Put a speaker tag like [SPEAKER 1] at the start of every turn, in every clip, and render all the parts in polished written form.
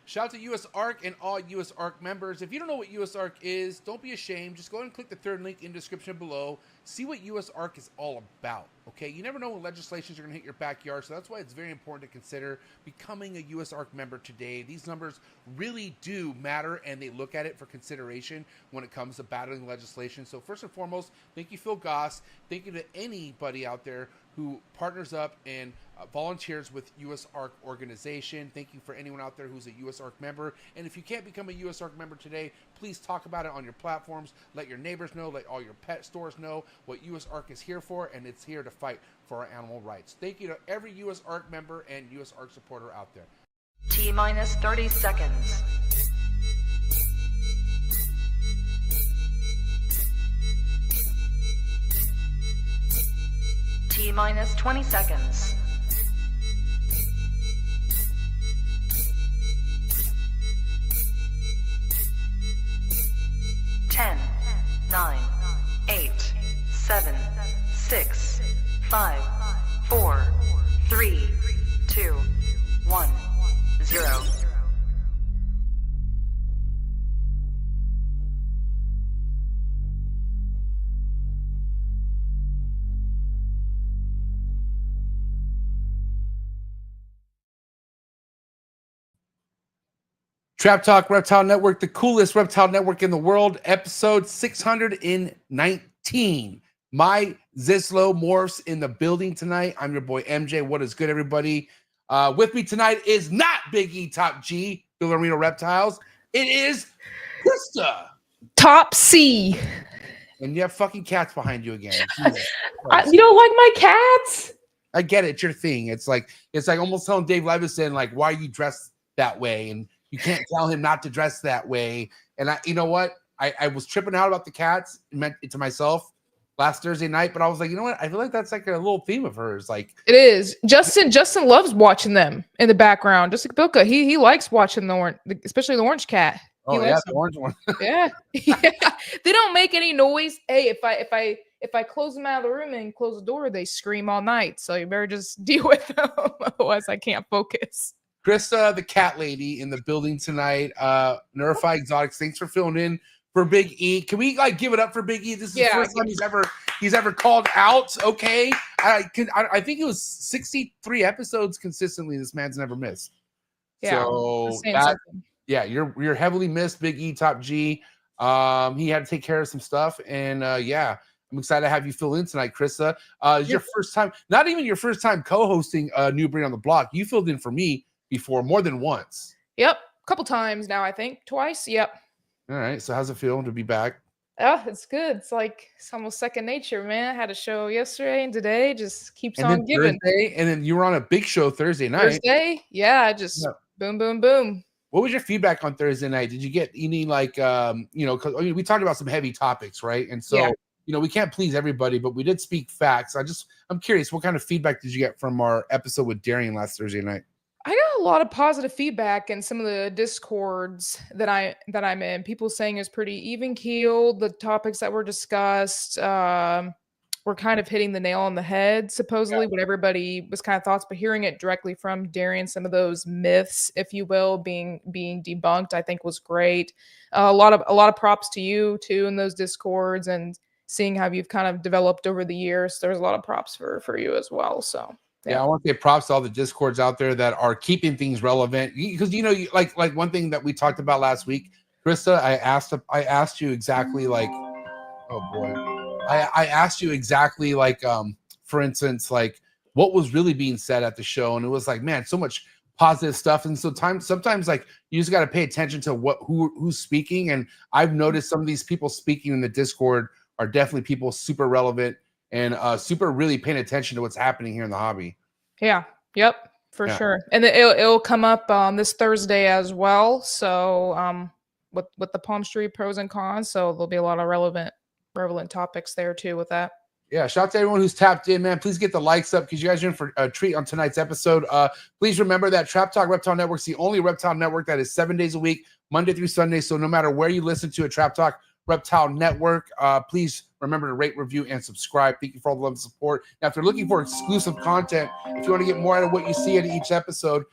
[SPEAKER 1] Shout out to USARK and all USARK members. If you don't know what USARK is, don't be ashamed. Just go ahead and click the third link in the description below. See what USARK is all about, okay? You never know when legislations are going to hit your backyard, so that's why it's very important to consider becoming a USARK member today. These numbers really do matter, and they look at it for consideration when it comes to battling legislation. So first and foremost, thank you, Phil Goss. Thank you to anybody out there who partners up and volunteers with USARK organization. Thank you for anyone out there who's a USARK member. And if you can't become a USARK member today, please talk about it on your platforms. Let your neighbors know, let all your pet stores know what USARK is here for, and it's here to fight for our animal rights. Thank you to every USARK member and USARK supporter out there.
[SPEAKER 2] T-minus 30 seconds. T-minus 20 seconds. 10, 9, 8, 7, 6, 5, 4, 3, 2, 1, 0.
[SPEAKER 1] Trap Talk Reptile Network, the coolest reptile network in the world, episode 619. Myzislow Morphs in the building tonight. I'm your boy MJ. What is good, everybody? With me tonight is not Big E Top G, Villarino Reptiles. It is Krista.
[SPEAKER 3] Top C.
[SPEAKER 1] And you have fucking cats behind you again.
[SPEAKER 3] You don't like my cats?
[SPEAKER 1] I get it. It's your thing. It's like almost telling Dave Levison, like, why are you dressed that way? And you can't tell him not to dress that way. And you know what? I was tripping out about the cats, meant it to myself last Thursday night, but I was like, you know what? I feel like that's like a little theme of hers. Like
[SPEAKER 3] it is. Justin loves watching them in the background. Just like Bilka, he likes watching the orange, especially the orange cat.
[SPEAKER 1] Oh yeah, the orange one.
[SPEAKER 3] Yeah. They don't make any noise. Hey, if I close them out of the room and close the door, they scream all night. So you better just deal with them. Otherwise, I can't focus.
[SPEAKER 1] Krista, the cat lady, in the building tonight. Nerify Exotics, thanks for filling in for Big E. Can we like give it up for Big E? This is the first time he's ever called out. Okay, I think it was 63 episodes consistently. This man's never missed.
[SPEAKER 3] Yeah,
[SPEAKER 1] so yeah, you're heavily missed, Big E Top G. He had to take care of some stuff, and yeah. I'm excited to have you fill in tonight, Krista. It's your first time, not even your first time co-hosting New Breed on the Block. You filled in for me before more than once.
[SPEAKER 3] Yep, a couple times now, I think. Twice, yep.
[SPEAKER 1] All right, so how's it feel to be back?
[SPEAKER 3] Oh, it's good. It's almost second nature, man. I had a show yesterday and today just keeps on giving.
[SPEAKER 1] Thursday, and then you were on a big show Thursday night.
[SPEAKER 3] Thursday? Yeah, just boom, boom, boom.
[SPEAKER 1] What was your feedback on Thursday night? Did you get any like, because we talked about some heavy topics, right? And so, we can't please everybody, but we did speak facts. I'm curious, what kind of feedback did you get from our episode with Darian last Thursday night?
[SPEAKER 3] I got a lot of positive feedback in some of the discords that I'm in. People saying it's pretty even keeled. The topics that were discussed were kind of hitting the nail on the head, supposedly, what everybody was kind of thoughts, but hearing it directly from Darian, some of those myths, if you will, being debunked, I think was great. A lot of props to you too in those discords, and seeing how you've kind of developed over the years. There's a lot of props for you as well. So.
[SPEAKER 1] Yeah, I want to say props to all the discords out there that are keeping things relevant. Because like one thing that we talked about last week, Krista, I asked you exactly like, oh boy, I asked you exactly like, for instance, like what was really being said at the show, and it was like, man, so much positive stuff, and sometimes like you just got to pay attention to who's speaking. And I've noticed some of these people speaking in the Discord are definitely people super relevant and super really paying attention to what's happening here in the hobby.
[SPEAKER 3] Yeah. Yep. For sure. And it'll come up this Thursday as well. So with the palm tree pros and cons. So there'll be a lot of relevant topics there too with that.
[SPEAKER 1] Yeah. Shout out to everyone who's tapped in, man. Please get the likes up because you guys are in for a treat on tonight's episode. Please remember that Trap Talk Reptile Network is the only reptile network that is 7 days a week, Monday through Sunday. So no matter where you listen to a Trap Talk Reptile Network, please remember to rate, review, and subscribe. Thank you for all the love and support. Now, if you're looking for exclusive content, if you want to get more out of what you see in each episode,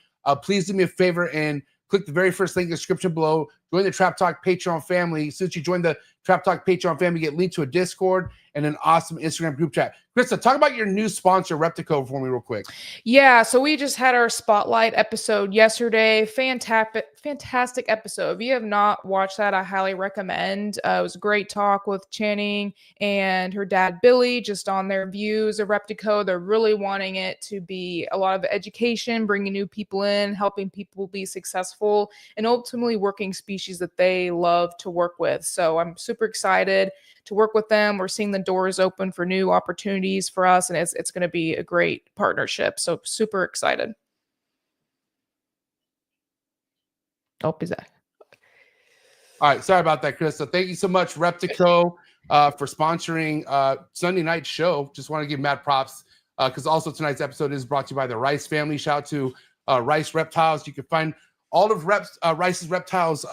[SPEAKER 1] please do me a favor and click the very first link in the description below. Join the Trap Talk Patreon family. As soon as you join the Trap Talk Patreon family, you get linked to a Discord and an awesome Instagram group chat. Krista, talk about your new sponsor, Reptile, for me real quick.
[SPEAKER 3] Yeah, so we just had our spotlight episode yesterday. Fantastic episode. If you have not watched that, I highly recommend. It was a great talk with Channing and her dad, Billy, just on their views of Reptico. They're really wanting it to be a lot of education, bringing new people in, helping people be successful, and ultimately working species that they love to work with. So I'm super excited to work with them. We're seeing the doors open for new opportunities for us, and it's going to be a great partnership. So super excited. Oh, is that?
[SPEAKER 1] All right, sorry about that, Chris. So thank you so much, Reptico, for sponsoring Sunday night show. Just want to give mad props because also tonight's episode is brought to you by the Rice family. Shout out to Rice Reptiles. You can find all of Rice's Reptiles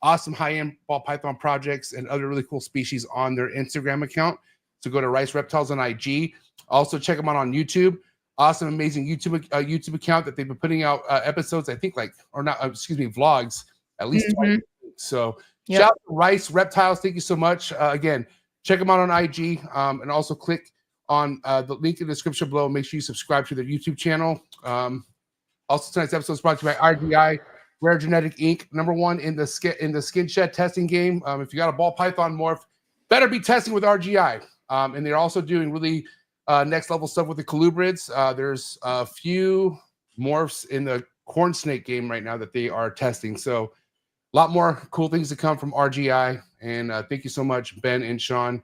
[SPEAKER 1] awesome high-end ball python projects and other really cool species on their Instagram account. So go to Rice Reptiles on IG. Also check them out on YouTube. Awesome, amazing YouTube account that they've been putting out episodes, I think vlogs at least twice a week. So shout out to Rice Reptiles. Thank you so much. Again, check them out on IG and also click on the link in the description below. Make sure you subscribe to their YouTube channel. Also, tonight's episode is brought to you by RGI, Rare Genetic Inc., #1 in the skin shed testing game. If you got a ball python morph, better be testing with RGI. And they're also doing really next level stuff with the colubrids. There's a few morphs in the corn snake game right now that they are testing. So a lot more cool things to come from RGI. And thank you so much, Ben and Sean.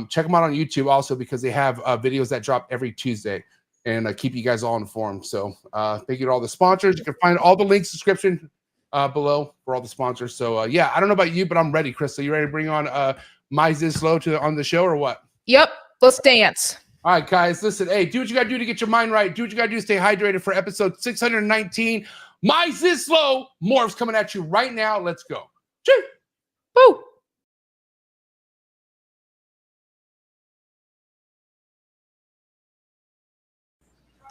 [SPEAKER 1] Check them out on YouTube also because they have videos that drop every Tuesday and keep you guys all informed. So thank you to all the sponsors. You can find all the links description below for all the sponsors. So yeah, I don't know about you, but I'm ready, Chris. So you ready to bring on Myzislow on the show or what?
[SPEAKER 3] Yep, let's dance.
[SPEAKER 1] All right, guys, listen. Hey, do what you got to do to get your mind right. Do what you got to do to stay hydrated for episode 619. Myzislow Morphs coming at you right now. Let's go. Choo!
[SPEAKER 3] Boo!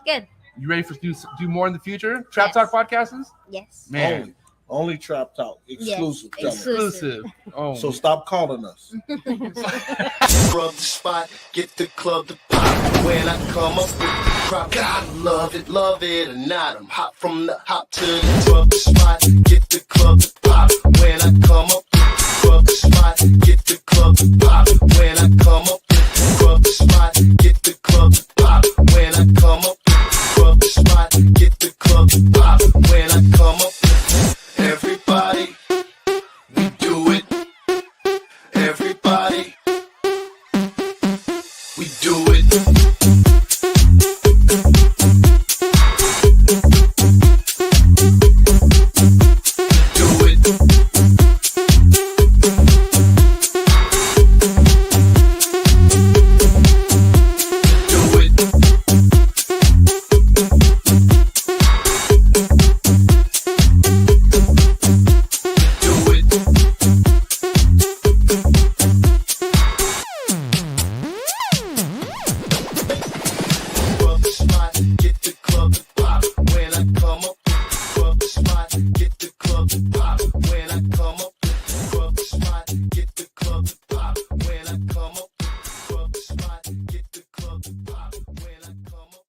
[SPEAKER 4] Good.
[SPEAKER 1] You ready for do more in the future? Trap Talk podcasts?
[SPEAKER 4] Yes.
[SPEAKER 1] Man.
[SPEAKER 5] Only Trap Talk. Exclusive.
[SPEAKER 4] Yes.
[SPEAKER 1] Exclusive. Oh.
[SPEAKER 5] So stop calling us.
[SPEAKER 6] Rub the spot, get the club to pop. When I come up with the crop, God love it or not. I'm hot from the hop to the rub the spot, get the club to pop. When I come up with the rub the spot, get the club to pop. When I come up with the rub the spot, get the club to pop. When I come up with the rub the spot, get the club to pop. When I come up with everybody, we do it. Everybody, we do it. Do it. Do it. Do it. Rub the spot, get the club to pop. When I come up with the rub the spot, get the club to pop. When I come up with the rub the spot, get the club to pop. When I come up with the rub the spot, get the club to pop. When I come up.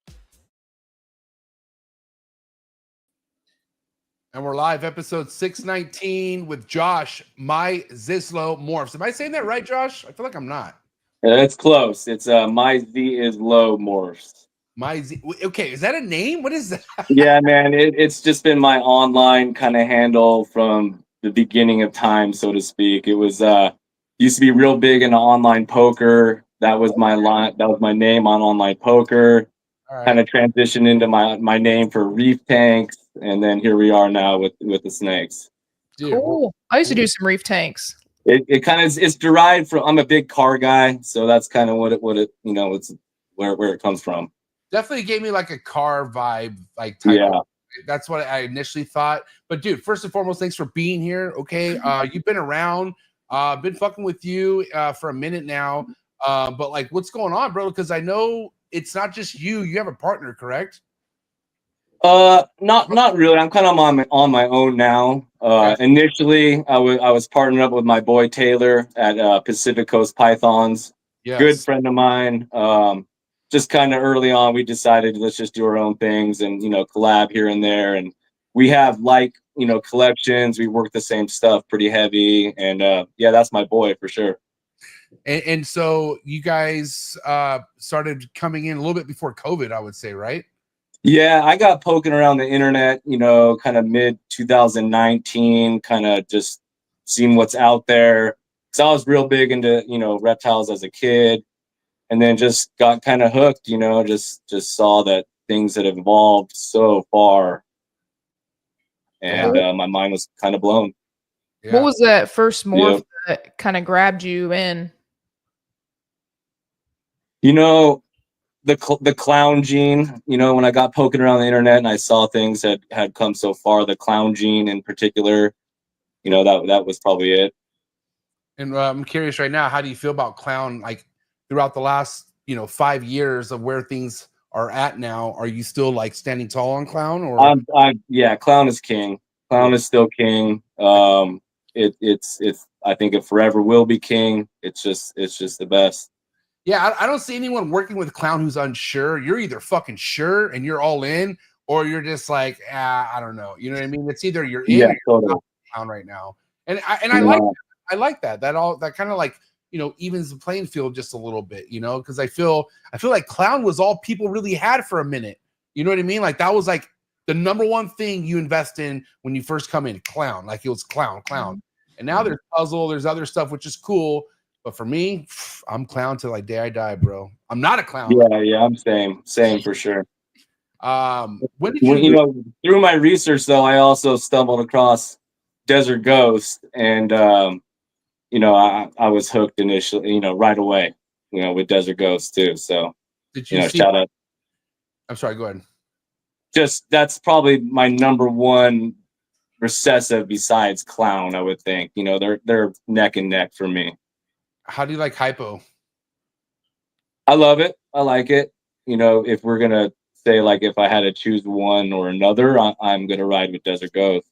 [SPEAKER 1] And we're live, episode 619 with Josh, Myzislow Morphs. Am I saying that right, Josh? I feel like I'm not.
[SPEAKER 7] It's close. It's Myzislow Morphs.
[SPEAKER 1] Okay, is that a name? What is that?
[SPEAKER 7] Yeah, man. It's just been my online kind of handle from the beginning of time, so to speak. It was used to be real big in online poker. That was my name on online poker.
[SPEAKER 1] All right.
[SPEAKER 7] Kind of transitioned into my name for reef tanks, and then here we are now with the snakes.
[SPEAKER 1] Dude,
[SPEAKER 3] Cool. I used to do some reef tanks.
[SPEAKER 7] It kind of it's derived from. I'm a big car guy, so that's kind of what it it's where it comes from.
[SPEAKER 1] definitely gave me like a car vibe, like type
[SPEAKER 7] Yeah.
[SPEAKER 1] of, that's what I initially thought. But dude, first and foremost, thanks for being here. Okay. You've been around, been fucking with you for a minute now. But like, what's going on, bro? Because I know it's not just you, you have a partner, correct?
[SPEAKER 7] Not really. I'm kind of on my own now. Initially, I was partnered up with my boy Taylor at Pacific Coast Pythons.
[SPEAKER 1] Yes.
[SPEAKER 7] Good friend of mine. Just kind of early on, we decided let's just do our own things and collab here and there. And we have collections. We work the same stuff pretty heavy. And yeah, that's my boy for sure.
[SPEAKER 1] And so you guys started coming in a little bit before COVID, I would say, right?
[SPEAKER 7] Yeah, I got poking around the internet, kind of mid 2019, kind of just seeing what's out there. Cause I was real big into, reptiles as a kid, and then just got kind of hooked, just saw that things had evolved so far, and my mind was kind of blown.
[SPEAKER 3] Yeah. What was that first morph that kind of grabbed you in?
[SPEAKER 7] The clown gene, when I got poking around the internet and I saw things that had come so far, the clown gene in particular, that was probably it.
[SPEAKER 1] And I'm curious right now, how do you feel about clown, like throughout the last, 5 years of where things are at now? Are you still like standing tall on clown, or?
[SPEAKER 7] Yeah, clown is king. Clown is still king. It's I think it forever will be king. It's just the best.
[SPEAKER 1] Yeah, I don't see anyone working with clown who's unsure. You're either fucking sure and you're all in, or you're just like, I don't know. You know what I mean? It's either you're in or you're
[SPEAKER 7] totally.
[SPEAKER 1] out clown right now. And I like that. That kind of like, evens the playing field just a little bit, because I feel like clown was all people really had for a minute. You know what I mean? Like that was like the number one thing you invest in when you first come in, clown. Like it was clown. And now there's puzzle, there's other stuff, which is cool. But for me, I'm clown till like day I die, bro. I'm not a clown.
[SPEAKER 7] Yeah, I'm same for sure.
[SPEAKER 1] When did you
[SPEAKER 7] through my research though, I also stumbled across Desert Ghost, and I was hooked initially, right away, with Desert Ghost too. So
[SPEAKER 1] did you
[SPEAKER 7] shout out.
[SPEAKER 1] I'm sorry, go ahead.
[SPEAKER 7] Just that's probably my number one recessive besides clown, I would think. They're neck and neck for me.
[SPEAKER 1] How do you like hypo?
[SPEAKER 7] I love it. I like it. If we're gonna say like if I had to choose one or another, I'm gonna ride with Desert Ghost.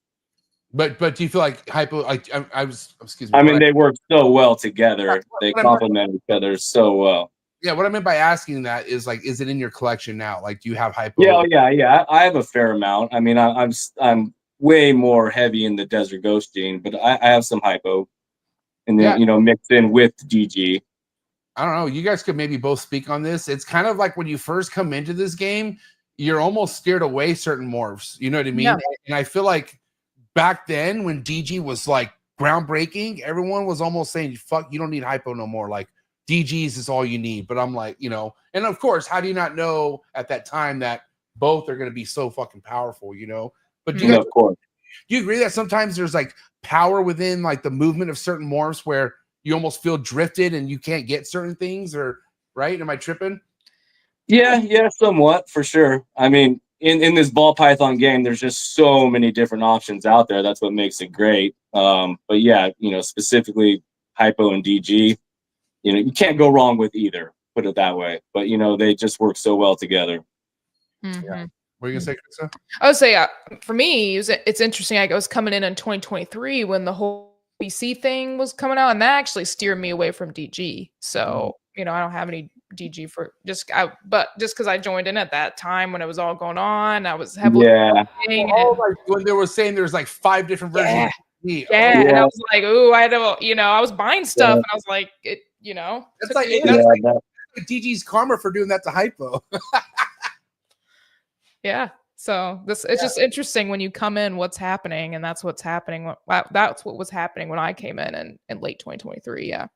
[SPEAKER 1] But do you feel like hypo? Excuse me.
[SPEAKER 7] I mean, they work so well together. They complement each other so well.
[SPEAKER 1] Yeah, what I meant by asking that is like, is it in your collection now? Like, do you have hypo?
[SPEAKER 7] Yeah. I have a fair amount. I mean, I'm way more heavy in the Desert Ghost gene, but I have some hypo. And then, mixed in with DG.
[SPEAKER 1] I don't know. You guys could maybe both speak on this. It's kind of like when you first come into this game, you're almost scared away certain morphs. You know what I mean? Yeah. And I feel like back then when DG was like groundbreaking, everyone was almost saying, fuck, you don't need hypo no more. Like DGs is all you need. But I'm like, and of course, how do you not know at that time that both are going to be so fucking powerful, But do you
[SPEAKER 7] of course.
[SPEAKER 1] Do you agree that sometimes there's like power within like the movement of certain morphs where you almost feel drifted and you can't get certain things, or right? Am I tripping?
[SPEAKER 7] Yeah, somewhat for sure. I mean, in this ball python game, there's just so many different options out there. That's what makes it great. But yeah, specifically hypo and DG, you can't go wrong with either, put it that way. But they just work so well together.
[SPEAKER 3] Mm-hmm.
[SPEAKER 1] Yeah. What are you gonna say, Krista?
[SPEAKER 3] I would say, for me, it's interesting. I was coming in 2023 when the whole BC thing was coming out, and that actually steered me away from DG. So, I don't have any DG but just because I joined in at that time when it was all going on, I was heavily
[SPEAKER 1] when they were saying there's like 5 different versions.
[SPEAKER 3] Yeah, and I was like, ooh, I was buying stuff, and I was like,
[SPEAKER 1] that's like DG's karma for doing that to hypo.
[SPEAKER 3] Yeah. So it's just interesting when you come in, what's happening, and that's what's happening. That's what was happening when I came in late 2023. Yeah.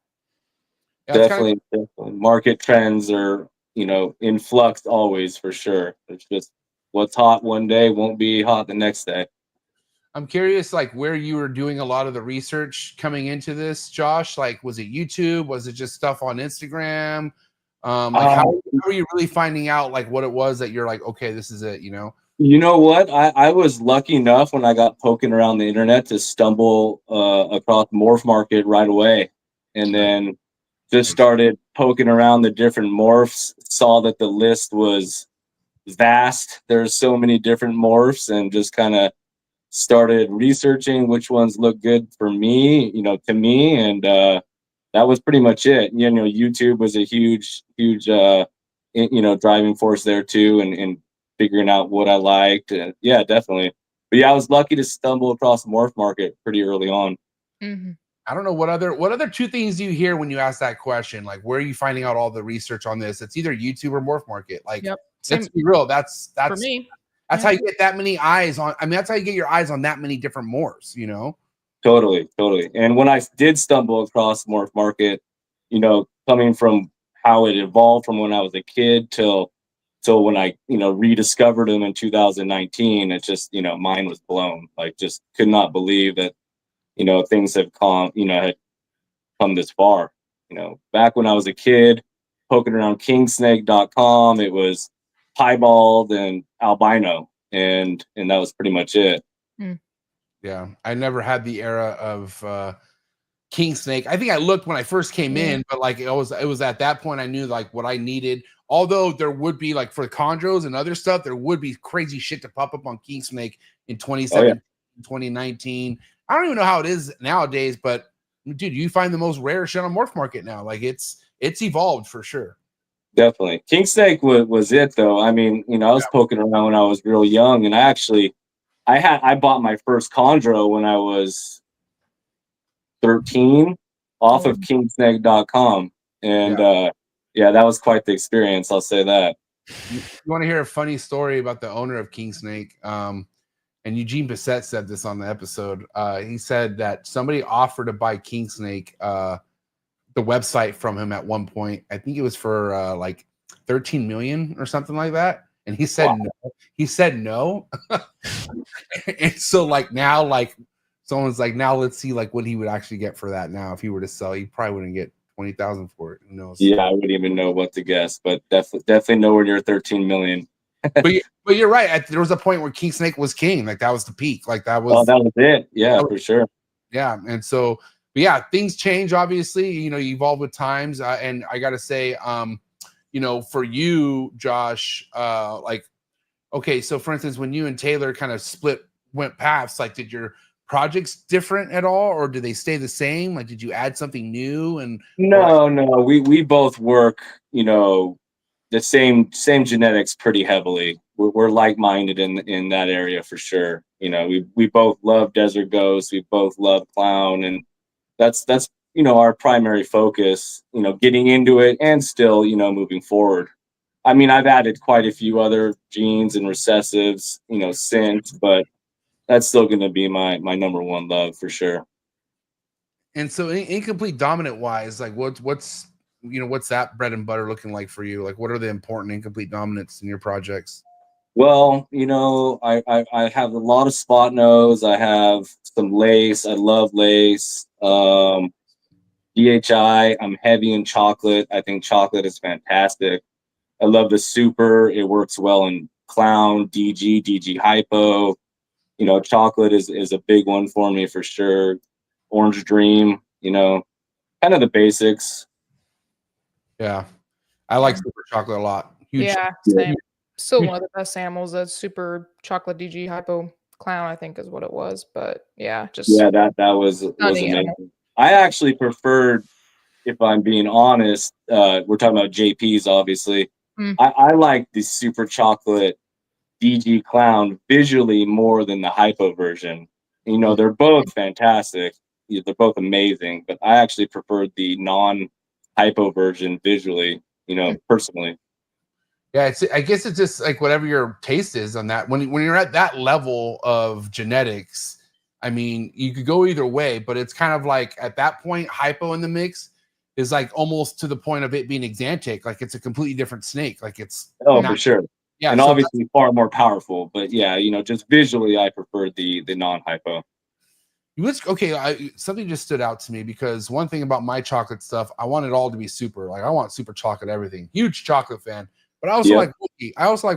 [SPEAKER 7] Definitely. Market trends are, in flux always, for sure. It's just what's hot one day won't be hot the next day.
[SPEAKER 1] I'm curious, like where you were doing a lot of the research coming into this, Josh. Like, was it YouTube? Was it just stuff on Instagram? How are you really finding out like what it was that you're like, okay, this is it, You
[SPEAKER 7] know what? I was lucky enough when I got poking around the internet to stumble across Morph Market right away, and then just started poking around the different morphs. Saw that the list was, vast. There's so many different morphs, and just kind of started researching which ones look good for me, to me, and that was pretty much it. YouTube was a huge driving force there too, and figuring out what I liked. Yeah, definitely. But yeah, I was lucky to stumble across the morph market pretty early on.
[SPEAKER 3] Mm-hmm.
[SPEAKER 1] I don't know what other two things do you hear when you ask that question? Like, where are you finding out all the research on this? It's either YouTube or morph market. Like,
[SPEAKER 3] Yep.
[SPEAKER 1] let's be real. That's
[SPEAKER 3] For me.
[SPEAKER 1] That's how you get that many eyes on. I mean, that's how you get your eyes on that many different morphs.
[SPEAKER 7] Totally. And when I did stumble across morph market, coming from how it evolved from when I was a kid till when I rediscovered them in 2019, it just mind was blown. Like, just could not believe that things have had come this far. Back when I was a kid poking around kingsnake.com, it was piebald and albino, and that was pretty much it.
[SPEAKER 1] Yeah, I never had the era of king snake. I think I looked when I first came in, but like it was at that point I knew like what I needed. Although there would be like for chondros and other stuff, there would be crazy shit to pop up on king snake in 2017, 2019. I don't even know how it is nowadays, but dude, you find the most rare shit on morph market now. Like it's evolved for sure.
[SPEAKER 7] Definitely. King snake was it though. I mean, I was poking around when I was real young, and I bought my first chondro when I was 13 off of kingsnake.com. And that was quite the experience, I'll say that.
[SPEAKER 1] You want to hear a funny story about the owner of King Snake? And Eugene Bissett said this on the episode. He said that somebody offered to buy King Snake, the website from him at one point. I think it was for like 13 million or something like that. And he said no. He said no. And so like now, like someone's like, now let's see like what he would actually get for that. Now, if he were to sell, he probably wouldn't get 20,000 for it. Who knows?
[SPEAKER 7] Yeah, I wouldn't even know what to guess, but definitely nowhere near 13 million.
[SPEAKER 1] but you're right. There was a point where King Snake was king. Like that was the peak. Like that was.
[SPEAKER 7] Oh, that was it. Yeah, for sure.
[SPEAKER 1] Yeah, and so, but yeah, things change. Obviously, you evolve with times. And I got to say, for you, Josh, like, okay, so for instance, when you and Taylor kind of went paths, like, did your projects different at all, or do they stay the same? Like, did you add something new? And
[SPEAKER 7] no, we both work, the same genetics pretty heavily. We're like-minded in that area for sure. We both love Desert Ghost, we both love Clown, and that's our primary focus, getting into it and still, moving forward. I mean, I've added quite a few other genes and recessives, since, but that's still going to be my number one love for sure.
[SPEAKER 1] And so incomplete dominant wise, like what's that bread and butter looking like for you? Like, what are the important incomplete dominants in your projects?
[SPEAKER 7] Well, I have a lot of spot nose. I have some lace. I love lace. DHI, I'm heavy in chocolate. I think chocolate is fantastic. I love the super. It works well in Clown, DG hypo. Chocolate is a big one for me for sure. Orange Dream, kind of the basics.
[SPEAKER 1] Yeah. I like super chocolate a lot.
[SPEAKER 3] Huge. Yeah, same. Still one of the best animals. That super chocolate DG hypo Clown, I think is what it was. But yeah,
[SPEAKER 7] that was amazing. Animal. I actually preferred, if I'm being honest, we're talking about JPs, obviously. I like the super chocolate DG Clown visually more than the hypo version. They're both fantastic. They're both amazing, but I actually preferred the non-hypo version visually, personally.
[SPEAKER 1] Yeah, I guess it's just like whatever your taste is on that. When you're at that level of genetics, I mean, you could go either way, but it's kind of like at that point, hypo in the mix is like almost to the point of it being exantic. Like it's a completely different snake. Like it's
[SPEAKER 7] for sure. Yeah, and so obviously far more powerful. But yeah, just visually, I prefer the non-hypo.
[SPEAKER 1] Something just stood out to me because one thing about my chocolate stuff, I want it all to be super. Like I want super chocolate everything. Huge chocolate fan. But I also like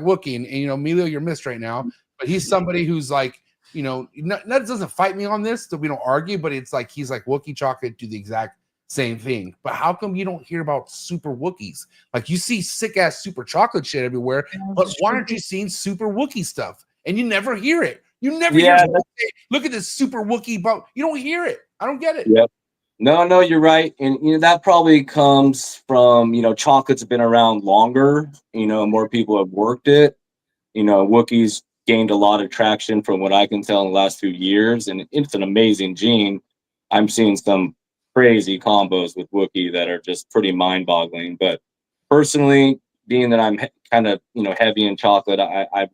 [SPEAKER 1] Wookie. And Emilio, you're missed right now. But he's somebody who's like, that doesn't fight me on this, so we don't argue. But it's like he's like Wookie chocolate, do the exact same thing. But how come you don't hear about super Wookiees? Like you see sick ass super chocolate shit everywhere, but why aren't you seeing super Wookiee stuff? And you never hear it. You never hear someone say, look at this super Wookiee, but you don't hear it. I don't get it.
[SPEAKER 7] Yep. No, you're right. And that probably comes from, chocolates have been around longer, more people have worked it. Wookiees gained a lot of traction from what I can tell in the last few years, and it's an amazing gene. I'm seeing some crazy combos with Wookiee that are just pretty mind-boggling. But personally, being that I'm kind of, heavy in chocolate, I'm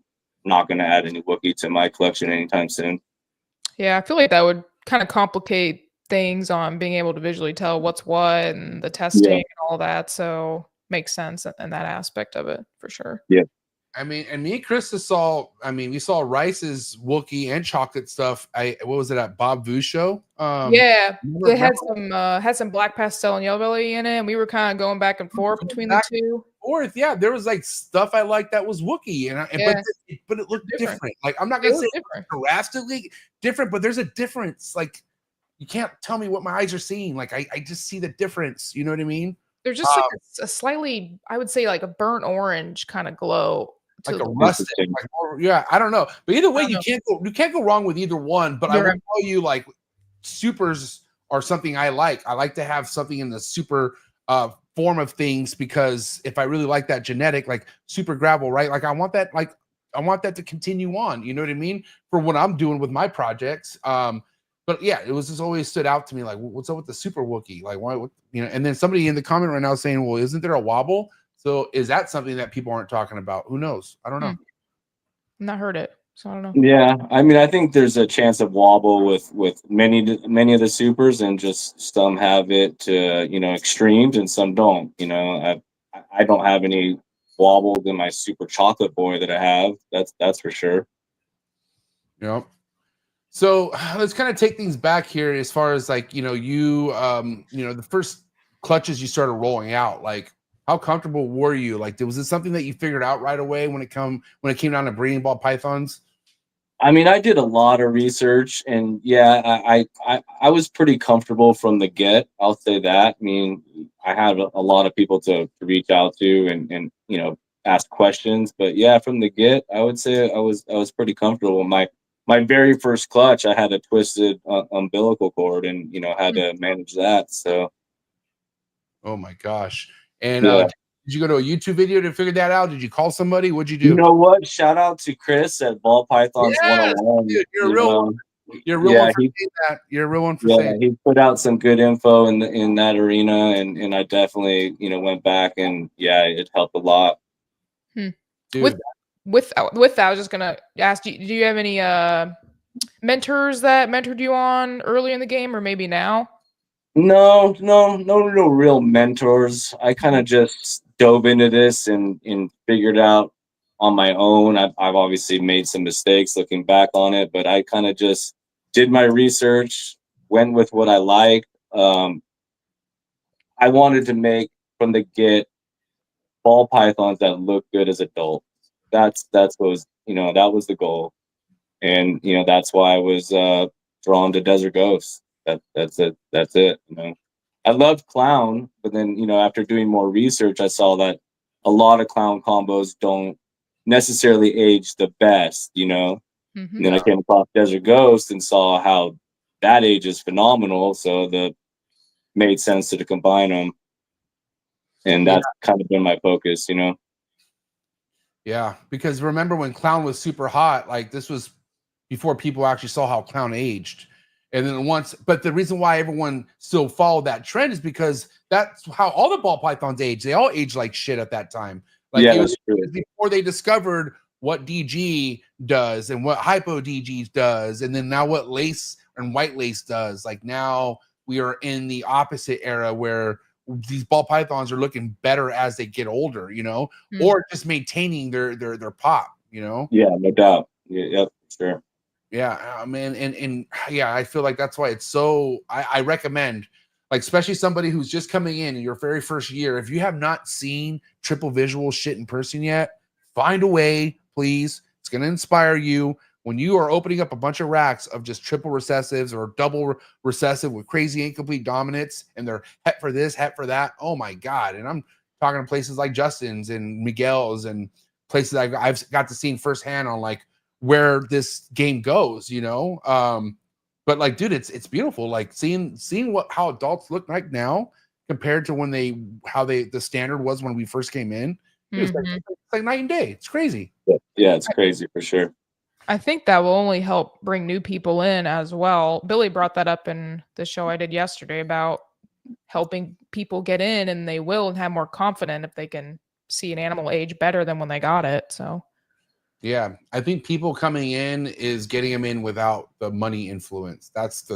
[SPEAKER 7] not going to add any Wookiee to my collection anytime soon.
[SPEAKER 3] Yeah, I feel like that would kind of complicate things on being able to visually tell what's what and the testing and all that. So makes sense in that aspect of it for sure.
[SPEAKER 7] Yeah.
[SPEAKER 1] I mean, and me and Krista we saw Rice's Wookiee and chocolate stuff. What was it at Bob Vu's show?
[SPEAKER 3] Yeah, they had some black pastel and yellow belly in it, and we were kind of going back and forth between the two.
[SPEAKER 1] Yeah, there was like stuff I liked that was Wookiee, but it looked different. Like I'm not gonna say drastically different, but there's a difference. Like you can't tell me what my eyes are seeing. Like I just see the difference. You know what I mean?
[SPEAKER 3] There's just like a slightly, I would say, like a burnt orange kind of glow.
[SPEAKER 1] Like a rusted, I don't know. But either way, you can't go wrong with either one. But I will tell you, like, supers are something I like. I like to have something in the super form of things, because if I really like that genetic, like super gravel, right? Like I want that to continue on. You know what I mean? For what I'm doing with my projects. But yeah, it was just always stood out to me, like, what's up with the super Wookiee? Like, why? And then somebody in the comment right now saying, well, isn't there a wobble? So is that something that people aren't talking about? Who knows? I don't know.
[SPEAKER 3] Not heard it, so I don't know.
[SPEAKER 7] Yeah, I mean, I think there's a chance of wobble with many of the supers, and just some have it to extremes and some don't. I don't have any wobbles in my super chocolate boy that I have. That's for sure.
[SPEAKER 1] Yep. So let's kind of take things back here as far as like the first clutches you started rolling out. Like, how comfortable were you? Like, was it something that you figured out right away when it came down to breeding ball pythons?
[SPEAKER 7] I mean, I did a lot of research, and I was pretty comfortable from the get. I'll say that. I mean, I had a lot of people to reach out to and ask questions, but yeah, from the get, I would say I was pretty comfortable. My very first clutch, I had a twisted umbilical cord, and had to manage that. So,
[SPEAKER 1] oh my gosh. And did you go to a YouTube video to figure that out? Did you call somebody? What'd you do?
[SPEAKER 7] You know what? Shout out to Chris at Ball Pythons 101.
[SPEAKER 1] Dude, you're a real one for saying that. You're a real one for saying.
[SPEAKER 7] He put out some good info in that arena, and I definitely went back, and it helped a lot.
[SPEAKER 1] Dude.
[SPEAKER 3] With that, I was just gonna ask you, do you have any mentors that mentored you on early in the game, or maybe now?
[SPEAKER 7] No real mentors. I kind of just dove into this and figured out on my own. I've obviously made some mistakes looking back on it, but I kind of just did my research, went with what I liked. I wanted to make from the get ball pythons that look good as adults. That was the goal, and that's why I was drawn to Desert Ghosts. That's it. I loved clown, but then after doing more research, I saw that a lot of clown combos don't necessarily age the best. And then I came across Desert Ghost and saw how that age is phenomenal, so that made sense to combine them, and that's kind of been my focus.
[SPEAKER 1] Yeah, because remember when clown was super hot, like this was before people actually saw how clown aged. And then but the reason why everyone still followed that trend is because that's how all the ball pythons age. They all age like shit at that time. Like it was before they discovered what DG does and what hypo DG does, and then now what lace and white lace does. Like now we are in the opposite era where these ball pythons are looking better as they get older, or just maintaining their pop, Yeah,
[SPEAKER 7] no doubt. Yep, sure.
[SPEAKER 1] Yeah, man, and I feel like that's why it's so. I recommend, like, especially somebody who's just coming in your very first year. If you have not seen triple visual shit in person yet, find a way, please. It's gonna inspire you. when you are opening up a bunch of racks of just triple recessives or double recessive with crazy incomplete dominance, and they're het for this, het for that. Oh my God. And I'm talking to places like Justin's and Miguel's and places I've got to see firsthand on like where this game goes, you know? But like, dude, it's beautiful. Like seeing how adults look like now compared to when the standard was when we first came in. Dude, it's like night and day. It's crazy.
[SPEAKER 7] Yeah, it's crazy for sure.
[SPEAKER 3] I think that will only help bring new people in as well. Billy brought that up in the show I did yesterday about helping people get in, and they will and have more confidence if they can see an animal age better than when they got it. So
[SPEAKER 1] yeah, I think people coming in is getting them in without the money influence. That's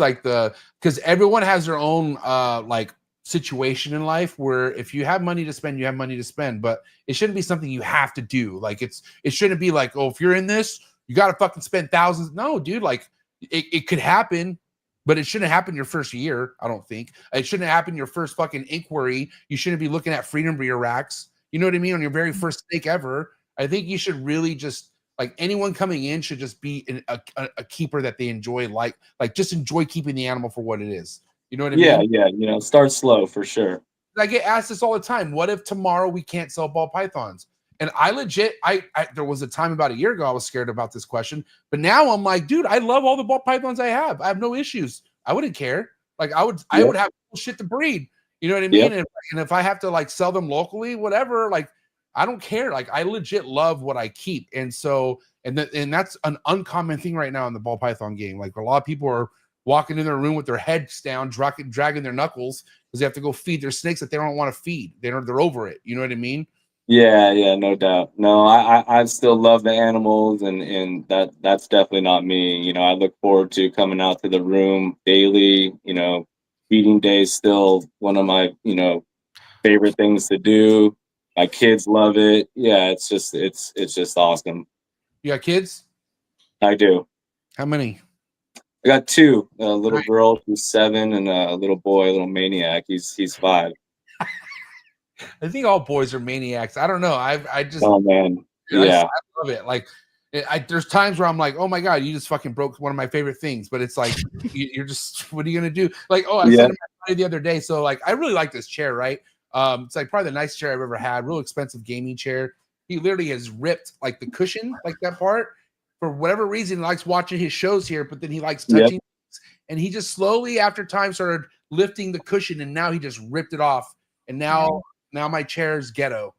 [SPEAKER 1] like because everyone has their own like situation in life where if you have money to spend, you have money to spend, but it shouldn't be something you have to do. Like it shouldn't be like, oh, if you're in this, you got to fucking spend thousands. No, dude, like it could happen, but it shouldn't happen your first year. I don't think it shouldn't happen your first fucking inquiry. You shouldn't be looking at freedom breeder racks. You know what I mean? On your very first snake ever. I think you should really just like anyone coming in should just be a keeper that they enjoy, like just enjoy keeping the animal for what it is. You know what I mean?
[SPEAKER 7] Yeah. You know, start slow for sure.
[SPEAKER 1] I get asked this all the time. What if tomorrow we can't sell ball pythons? And I legit, there was a time about a year ago I was scared about this question, but now I'm like, dude, I love all the ball pythons I have. I have no issues. I wouldn't care. Like I would have shit to breed. You know what I mean?
[SPEAKER 7] Yep.
[SPEAKER 1] And if I have to like sell them locally, whatever, like I don't care. Like I legit love what I keep. And so, and that's an uncommon thing right now in the ball python game. Like a lot of people are walking in their room with their heads down, dragging their knuckles because they have to go feed their snakes that they don't want to feed. They're over it. You know what I mean?
[SPEAKER 7] Yeah, no doubt. No, I still love the animals, and that's definitely not me. You know, I look forward to coming out to the room daily. You know, feeding day is still one of my, you know, favorite things to do. My kids love it. Yeah, it's just awesome.
[SPEAKER 1] You got kids?
[SPEAKER 7] I do.
[SPEAKER 1] How many?
[SPEAKER 7] I got two. A little girl who's 7, and a little boy, a little maniac. He's 5.
[SPEAKER 1] I think all boys are maniacs. I don't know. I just
[SPEAKER 7] oh man, yeah,
[SPEAKER 1] I love it. Like there's times where I'm like, oh my God, you just fucking broke one of my favorite things. But it's like you're just, what are you gonna do? Like, oh, I said to my buddy the other day. So like, I really like this chair, right? It's like probably the nicest chair I've ever had. Real expensive gaming chair. He literally has ripped like the cushion, like that part. For whatever reason, he likes watching his shows here, but then he likes touching. And he just slowly, after time, started lifting the cushion, and now he just ripped it off. And now my chair is ghetto.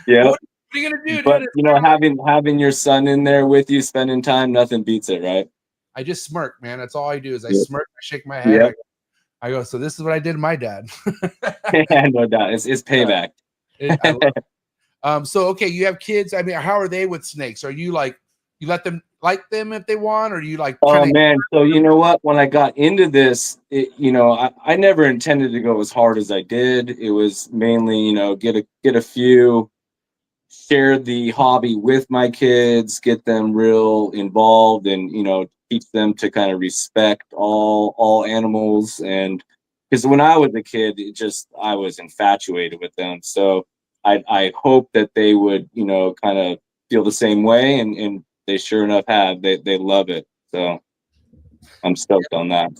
[SPEAKER 7] Yeah.
[SPEAKER 1] What are you gonna do?
[SPEAKER 7] But
[SPEAKER 1] dude?
[SPEAKER 7] you know, having your son in there with you, spending time, nothing beats it, right?
[SPEAKER 1] I just smirk, man. That's all I do is I smirk. I shake my head. I go, so this is what I did to my dad.
[SPEAKER 7] Yeah, no doubt. It's payback.
[SPEAKER 1] I love it. So okay, you have kids. I mean, how are they with snakes? Are you like, you let them like them if they want, or do you like?
[SPEAKER 7] Oh man, so you know what? When I got into this, you know, I never intended to go as hard as I did. It was mainly, you know, get a few, share the hobby with my kids, get them real involved, and you know, teach them to kind of respect all animals. And because when I was a kid, I was infatuated with them. So I hope that they would, you know, kind of feel the same way, and they sure enough have. They love it. So I'm stoked on that.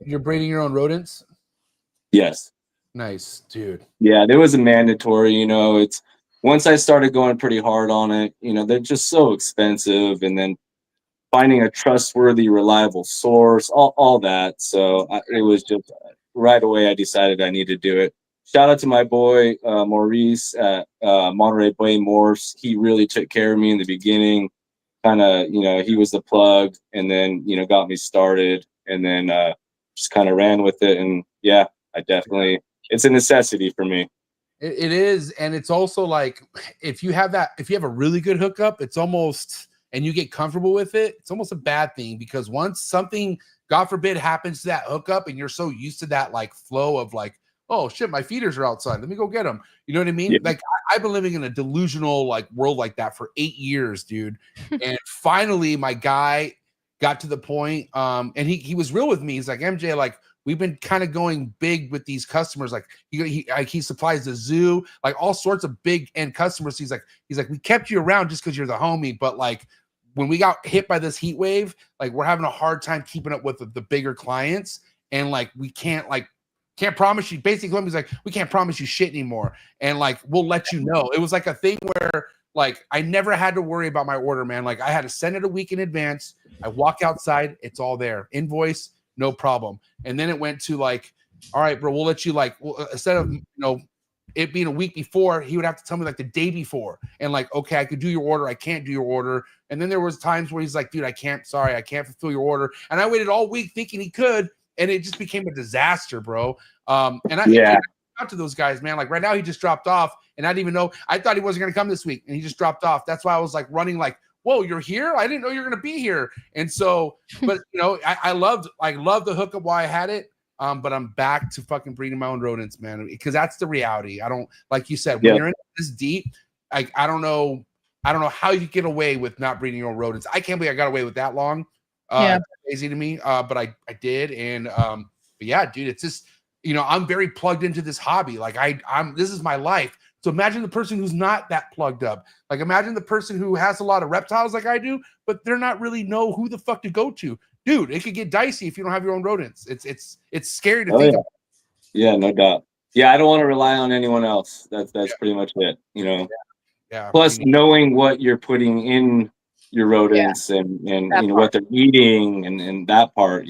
[SPEAKER 1] You're breeding your own rodents?
[SPEAKER 7] Yes.
[SPEAKER 1] Nice, dude.
[SPEAKER 7] Yeah, there was a mandatory, you know, it's once I started going pretty hard on it, you know, they're just so expensive, and then finding a trustworthy, reliable source, all that. So it was just right away I decided I needed to do it. Shout out to my boy, Maurice at Monterey Bay Morphs. He really took care of me in the beginning. Kind of, you know, he was the plug, and then, you know, got me started, and then just kind of ran with it. And yeah, it's a necessity for me.
[SPEAKER 1] It is. And it's also like, if you have a really good hookup, it's almost, and you get comfortable with it, it's almost a bad thing, because once something, God forbid, happens to that hookup, and you're so used to that like flow of like, oh shit, my feeders are outside, let me go get them. You know what I mean? Yeah. Like I've been living in a delusional like world like that for 8 years, dude. And finally my guy got to the point, and he was real with me. He's like, MJ, like, we've been kind of going big with these customers. Like he supplies the zoo, like all sorts of big end customers. He's like, we kept you around just because you're the homie, but like when we got hit by this heat wave, like we're having a hard time keeping up with the bigger clients, and like we can't promise you. Basically, he's like, we can't promise you shit anymore, and like we'll let you know. It was like a thing where like I never had to worry about my order, man. Like I had to send it a week in advance. I walk outside, it's all there, invoice, no problem. And then it went to like, all right, bro, we'll let you like, well, instead of, it being a week before, he would have to tell me like the day before. And like, okay, I could do your order. I can't do your order. And then there was times where he's like, dude, I can't fulfill your order. And I waited all week thinking he could. And it just became a disaster, bro. And I out to those guys, man. Like right now he just dropped off and I didn't even know. I thought he wasn't going to come this week and he just dropped off. That's why I was like running like, whoa, you're here? I didn't know you're going to be here. And so, but I loved the hookup while I had it. But I'm back to fucking breeding my own rodents, man, because that's the reality. I don't, like you said, when you're in this deep, I don't know how you get away with not breeding your own rodents. I can't believe I got away with that long. It's crazy to me. But I did. And but yeah, dude, it's just, I'm very plugged into this hobby. Like this is my life. So imagine the person who's not that plugged up. Like imagine the person who has a lot of reptiles like I do, but they're not really know who the fuck to go to. Dude, it could get dicey if you don't have your own rodents. It's scary to think about.
[SPEAKER 7] Yeah, no doubt. Yeah, I don't want to rely on anyone else. That's pretty much it,
[SPEAKER 1] Yeah.
[SPEAKER 7] Plus knowing what you're putting in your rodents and what they're eating and that part,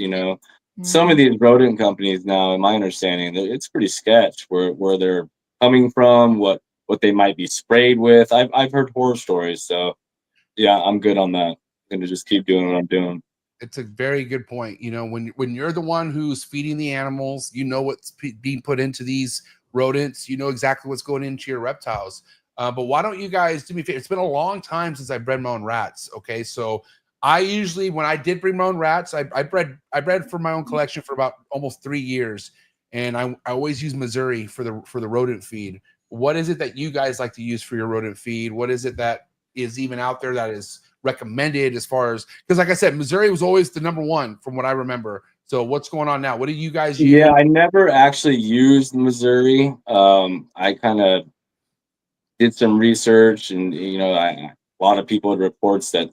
[SPEAKER 7] Some of these rodent companies now, in my understanding, it's pretty sketch where they're coming from, what they might be sprayed with. I've heard horror stories, so yeah, I'm good on that. I'm gonna just keep doing what I'm doing.
[SPEAKER 1] It's a very good point. When you're the one who's feeding the animals, what's being put into these rodents, exactly what's going into your reptiles. But why don't you guys do me a favor? It's been a long time since I bred my own rats. Okay, so I usually, when I did bring my own rats, I bred for my own collection for about almost 3 years, and I always use Missouri for the rodent feed. What is it that you guys like to use for your rodent feed? What is it that is even out there that is recommended as far as, because like I said, Missouri was always the number one from what I remember. So what's going on now? What do you guys use?
[SPEAKER 7] Yeah, I never actually used Missouri. I kind of did some research, and a lot of people had reports that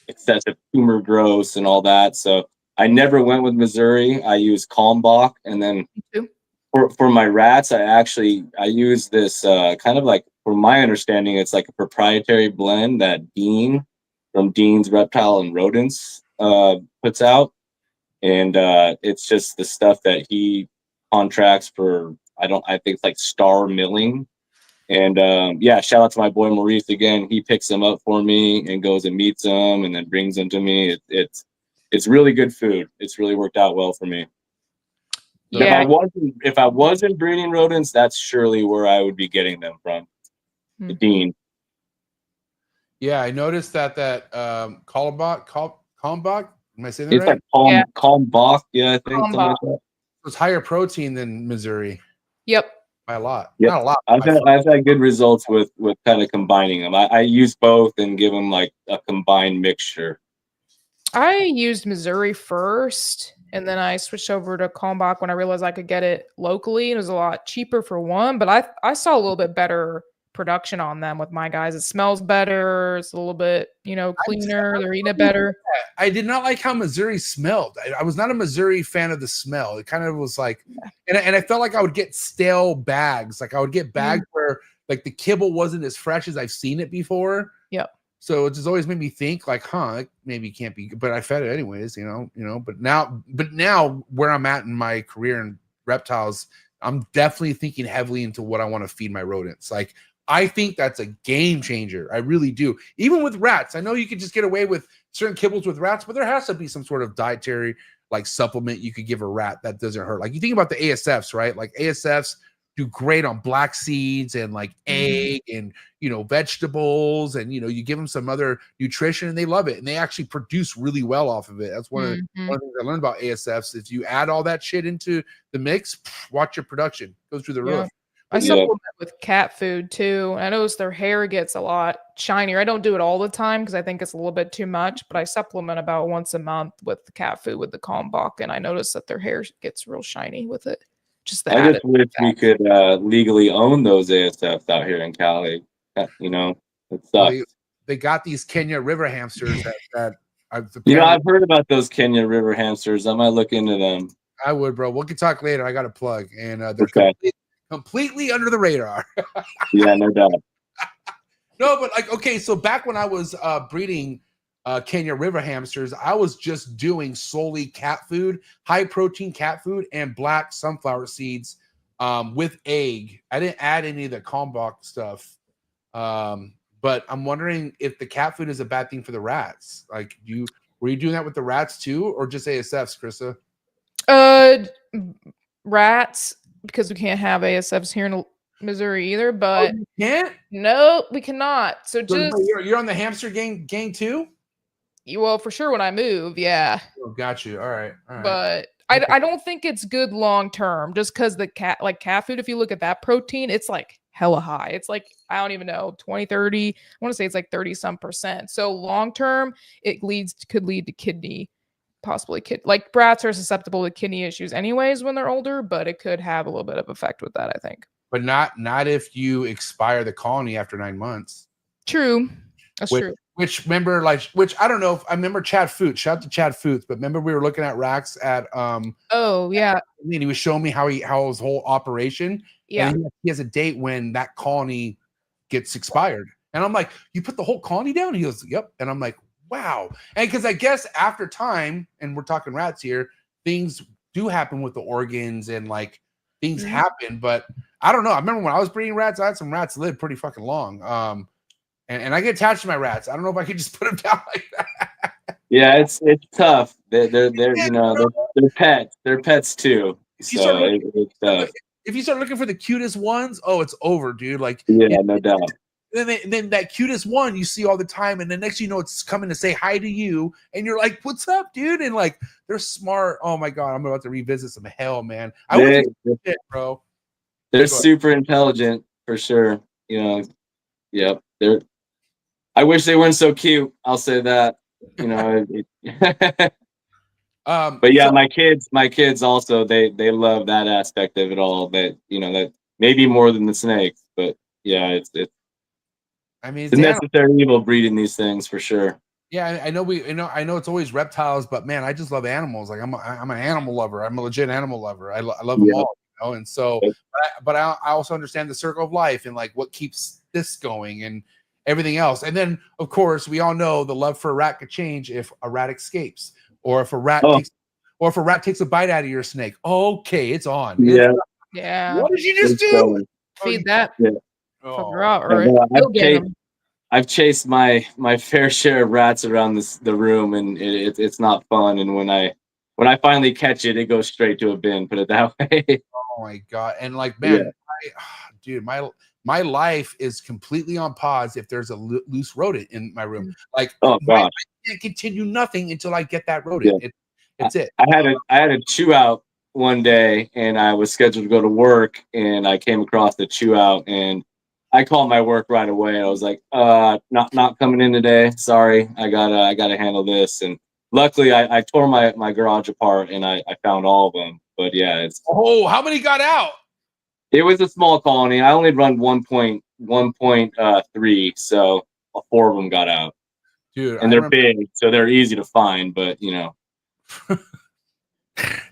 [SPEAKER 7] excessive tumor growth and all that. So I never went with Missouri. I used Kalmbach, and then for my rats, I use this kind of like, from my understanding, it's like a proprietary blend that Dean from Dean's Reptile and Rodents puts out, and it's just the stuff that he contracts for. I think it's like Star Milling. And shout out to my boy Maurice again. He picks them up for me and goes and meets them and then brings them to me. It's really good food. It's really worked out well for me.
[SPEAKER 3] Yeah.
[SPEAKER 7] If I wasn't breeding rodents, that's surely where I would be getting them from. The Dean.
[SPEAKER 1] Yeah, I noticed that Kalmbach. Am I saying that
[SPEAKER 7] it's
[SPEAKER 1] right?
[SPEAKER 7] Like Kalmbach. Yeah, I think something like that.
[SPEAKER 1] It's higher protein than Missouri.
[SPEAKER 3] Yep.
[SPEAKER 1] By a lot.
[SPEAKER 7] Yep.
[SPEAKER 1] Not a lot.
[SPEAKER 7] I've had good results with kind of combining them. I use both and give them like a combined mixture.
[SPEAKER 3] I used Missouri first, and then I switched over to Kalmbach when I realized I could get it locally. It was a lot cheaper for one, but I saw a little bit better production on them with my guys. It smells better. It's a little bit, cleaner. They're eating it better.
[SPEAKER 1] I did not like how Missouri smelled. I was not a Missouri fan of the smell. It kind of was like, and I felt like I would get stale bags. Like I would get bags where like the kibble wasn't as fresh as I've seen it before.
[SPEAKER 3] Yep.
[SPEAKER 1] So it just always made me think like, it maybe can't be good, but I fed it anyways, but now where I'm at in my career in reptiles, I'm definitely thinking heavily into what I want to feed my rodents. Like, I think that's a game changer. I really do. Even with rats, I know you could just get away with certain kibbles with rats, but there has to be some sort of dietary like supplement you could give a rat that doesn't hurt. Like you think about the ASFs, right? Like ASFs do great on black seeds and like egg and vegetables, and you give them some other nutrition and they love it, and they actually produce really well off of it. That's one of the things I learned about ASFs. If you add all that shit into the mix, watch your production go through the roof.
[SPEAKER 3] I
[SPEAKER 7] Yeah.
[SPEAKER 3] supplement with cat food too. I notice their hair gets a lot shinier. I don't do it all the time because I think it's a little bit too much, but I supplement about once a month with the cat food with the Kalmbach, and I notice that their hair gets real shiny with it. Just the
[SPEAKER 7] I
[SPEAKER 3] added
[SPEAKER 7] just wish we
[SPEAKER 3] fat.
[SPEAKER 7] could legally own those ASFs out here in Cali. You know, it
[SPEAKER 1] Well,
[SPEAKER 7] sucks.
[SPEAKER 1] they got these Kenya river hamsters that I've
[SPEAKER 7] You know,
[SPEAKER 1] apparently
[SPEAKER 7] I've heard about those Kenya river hamsters. I might look into them.
[SPEAKER 1] I would, bro. We can talk later. I got a plug, and they're
[SPEAKER 7] Okay.
[SPEAKER 1] completely under the radar.
[SPEAKER 7] Yeah, no doubt.
[SPEAKER 1] No, but like, okay, so back when I was breeding Kenya river hamsters, I was just doing solely cat food, high protein cat food, and black sunflower seeds with egg. I didn't add any of the Kalmbach stuff. But I'm wondering if the cat food is a bad thing for the rats. Like, were you doing that with the rats too, or just ASFs, Krista?
[SPEAKER 3] Rats, because we can't have ASFs here in Missouri either. But
[SPEAKER 1] you can't?
[SPEAKER 3] No, we cannot. So
[SPEAKER 1] So
[SPEAKER 3] just
[SPEAKER 1] you're on the hamster gang too?
[SPEAKER 3] well, for sure when I move, yeah.
[SPEAKER 1] Oh, got you. All right.
[SPEAKER 3] But I don't think it's good long term just because the cat food, if you look at that protein, it's like hella high. It's like, I don't even know, 20, 30. I want to say it's like 30 some percent. So long term, it could lead to kidney, possibly like rats are susceptible to kidney issues anyways when they're older, but it could have a little bit of effect with that, I think.
[SPEAKER 1] But not if you expire the colony after 9 months.
[SPEAKER 3] True. That's true.
[SPEAKER 1] Which remember, which I don't know if I remember Chad Foots. Shout out to Chad Foots, but remember we were looking at racks at
[SPEAKER 3] oh yeah.
[SPEAKER 1] And he was showing me how his whole operation.
[SPEAKER 3] Yeah.
[SPEAKER 1] And he has a date when that colony gets expired. And I'm like, you put the whole colony down? He goes, yep. And I'm like, wow. And because I guess after time, and we're talking rats here, things do happen with the organs and like things happen, but I don't know. I remember when I was breeding rats, I had some rats live pretty fucking long. And I get attached to my rats. I don't know if I could just put them down like that.
[SPEAKER 7] Yeah, it's tough. They're you know, they're pets. They're pets too. So it's tough.
[SPEAKER 1] If you start looking for the cutest ones, oh, it's over, dude. Like,
[SPEAKER 7] yeah, no doubt.
[SPEAKER 1] Then that cutest one you see all the time, and the next you know it's coming to say hi to you, and you're like, "What's up, dude?" And like, they're smart. Oh my god, I'm about to revisit some hell, man. Bro.
[SPEAKER 7] They're super intelligent for sure. You know, yep. I wish they weren't so cute. I'll say that. You know. But yeah, my kids also they love that aspect of it all. That you know that maybe more than the snakes, but yeah, it's
[SPEAKER 1] I mean,
[SPEAKER 7] it's a necessary evil breeding these things for sure.
[SPEAKER 1] Yeah, I know I know it's always reptiles, but man, I just love animals. Like I'm an animal lover. I'm a legit animal lover. I love them all, you know. And so, but I also understand the circle of life and like what keeps this going and everything else. And then, of course, we all know the love for a rat could change if a rat escapes, or if a rat takes a bite out of your snake. Okay, it's on.
[SPEAKER 3] Yeah.
[SPEAKER 1] What did you just do?
[SPEAKER 3] Feed that.
[SPEAKER 7] Yeah.
[SPEAKER 3] I've
[SPEAKER 7] chased my fair share of rats around the room, and it's not fun. And when I finally catch it, it goes straight to a bin. Put it that way.
[SPEAKER 1] Oh my god! And like, man, dude, my life is completely on pause if there's a loose rodent in my room. Like,
[SPEAKER 7] oh gosh,
[SPEAKER 1] I can't continue nothing until I get that rodent.
[SPEAKER 7] Yeah.
[SPEAKER 1] It's it.
[SPEAKER 7] I had a chew out one day, and I was scheduled to go to work, and I came across the chew out, and I called my work right away. I was like, not coming in today. Sorry, I gotta handle this. And luckily, I tore my garage apart, and I found all of them. But yeah,
[SPEAKER 1] how many got out?
[SPEAKER 7] It was a small colony. I only run 1.3, so 4 of them got out.
[SPEAKER 1] Dude,
[SPEAKER 7] and they're big, so they're easy to find. But you know,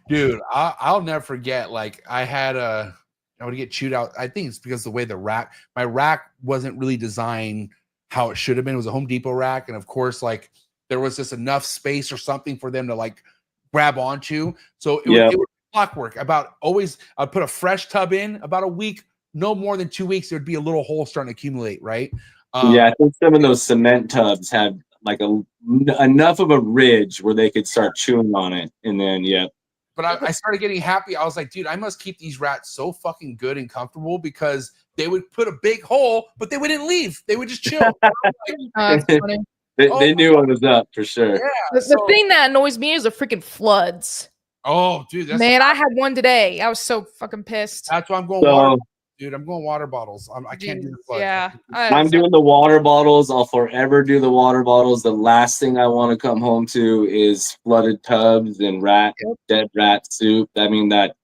[SPEAKER 1] dude, I'll never forget. Like I would get chewed out. I think it's because the way my rack wasn't really designed how it should have been. It was a Home Depot rack, and of course, like there was just enough space or something for them to like grab onto. So it was clockwork. I'd put a fresh tub in about a week, no more than 2 weeks. There'd be a little hole starting to accumulate, right?
[SPEAKER 7] I think some of those cement tubs had like enough of a ridge where they could start chewing on it, and then
[SPEAKER 1] But I started getting happy. I was like, dude, I must keep these rats so fucking good and comfortable because they would put a big hole, but they wouldn't leave. They would just chill.
[SPEAKER 3] That's funny.
[SPEAKER 7] They knew what was up for sure.
[SPEAKER 3] Yeah, the thing that annoys me is the freaking floods.
[SPEAKER 1] Oh, dude.
[SPEAKER 3] Man, I had one today. I was so fucking pissed.
[SPEAKER 1] That's why I'm going water. dude. I'm going water bottles. I can't do the floods.
[SPEAKER 3] Yeah,
[SPEAKER 7] I'm doing the water bottles. I'll forever do the water bottles. The last thing I want to come home to is flooded tubs and dead rat soup. I mean that'd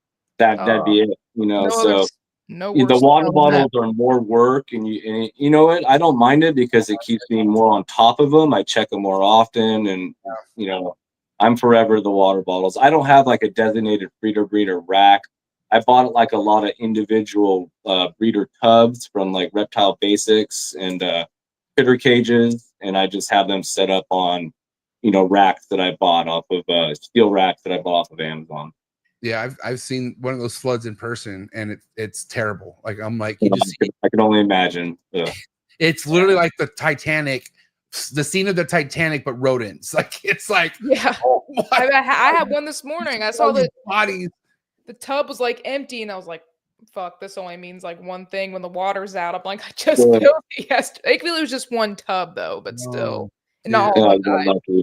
[SPEAKER 7] be it, you know.
[SPEAKER 3] No
[SPEAKER 7] The
[SPEAKER 3] worse
[SPEAKER 7] water
[SPEAKER 3] smell than
[SPEAKER 7] bottles are more work, and you know what? I don't mind it because it keeps me more on top of them. I check them more often, and you know, I'm forever the water bottles. I don't have like a designated breeder rack. I bought like a lot of individual breeder tubs from like Reptile Basics and critter cages, and I just have them set up on, you know, racks that I bought off of steel racks that I bought off of Amazon.
[SPEAKER 1] Yeah, I've seen one of those floods in person, and it's terrible. Like I'm like,
[SPEAKER 7] I can only imagine. Yeah.
[SPEAKER 1] It's literally like the Titanic, the scene of the Titanic, but rodents. Like it's like,
[SPEAKER 3] yeah.
[SPEAKER 1] Oh
[SPEAKER 3] I had one this morning. I saw the
[SPEAKER 1] bodies.
[SPEAKER 3] The tub was like empty, and I was like, "Fuck, this only means like one thing when the water's out." I'm like, I just filled it yesterday. Thankfully, it was just one tub though, but still, not all of them died.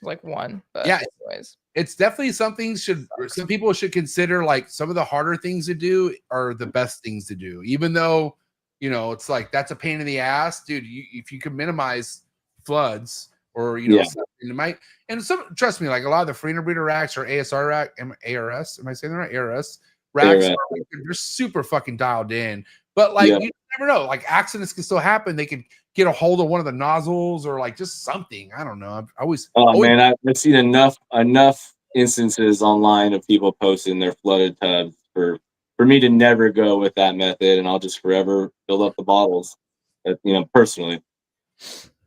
[SPEAKER 3] Like one, but
[SPEAKER 1] yeah.
[SPEAKER 3] Anyways.
[SPEAKER 1] It's definitely something some people should consider. Like some of the harder things to do are the best things to do, even though, you know, it's like that's a pain in the ass, dude. If you can minimize floods or, you know, it might, and trust me, like a lot of the free breeder racks or ASR rack, ARS, am I saying that right? ARS racks, they're super fucking dialed in, but like you never know, like accidents can still happen. They can get a hold of one of the nozzles or like just something. I don't know. I've always
[SPEAKER 7] man, I've seen enough instances online of people posting their flooded tubs for me to never go with that method, and I'll just forever fill up the bottles, you know, personally.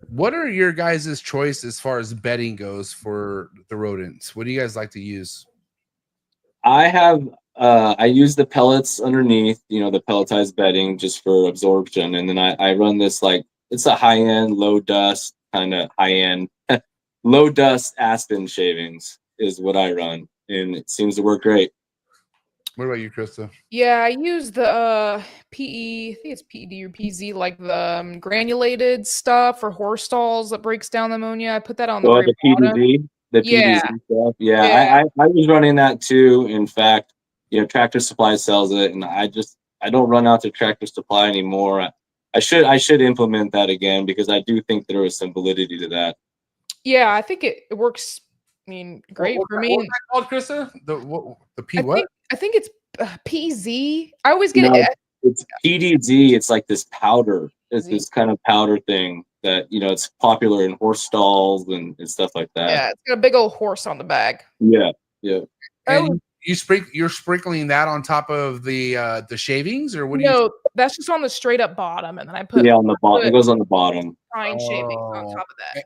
[SPEAKER 1] What are your guys' choice as far as bedding goes for the rodents? What do you guys like to use?
[SPEAKER 7] I use the pellets underneath, you know, the pelletized bedding just for absorption, and then I run this, like, it's a high-end, low dust, kind of high-end, low dust aspen shavings is what I run, and it seems to work great.
[SPEAKER 1] What about you, Krista?
[SPEAKER 3] Yeah, I use the PE, I think it's PED or PZ, like the granulated stuff for horse stalls that breaks down the ammonia. I put that on the very bottom.
[SPEAKER 7] The PDZ stuff. Yeah. I was running that too. In fact, you know, Tractor Supply sells it, and I don't run out to Tractor Supply anymore. I should implement that again, because I do think there is some validity to that.
[SPEAKER 3] Yeah, I think it works. I mean, great for me.
[SPEAKER 1] What's that called, Krista? The P what?
[SPEAKER 3] I think it's PZ. I always get it.
[SPEAKER 7] It's PDZ. It's like this powder. It's this kind of powder thing that, you know, it's popular in horse stalls and stuff like that.
[SPEAKER 3] Yeah, it's got a big old horse on the bag.
[SPEAKER 7] Yeah.
[SPEAKER 1] And you're sprinkling that on top of the shavings, or what?
[SPEAKER 3] No, that's just on the straight up bottom, and then I put
[SPEAKER 7] on the bottom. It goes on the bottom.
[SPEAKER 3] Pine shavings on top of that.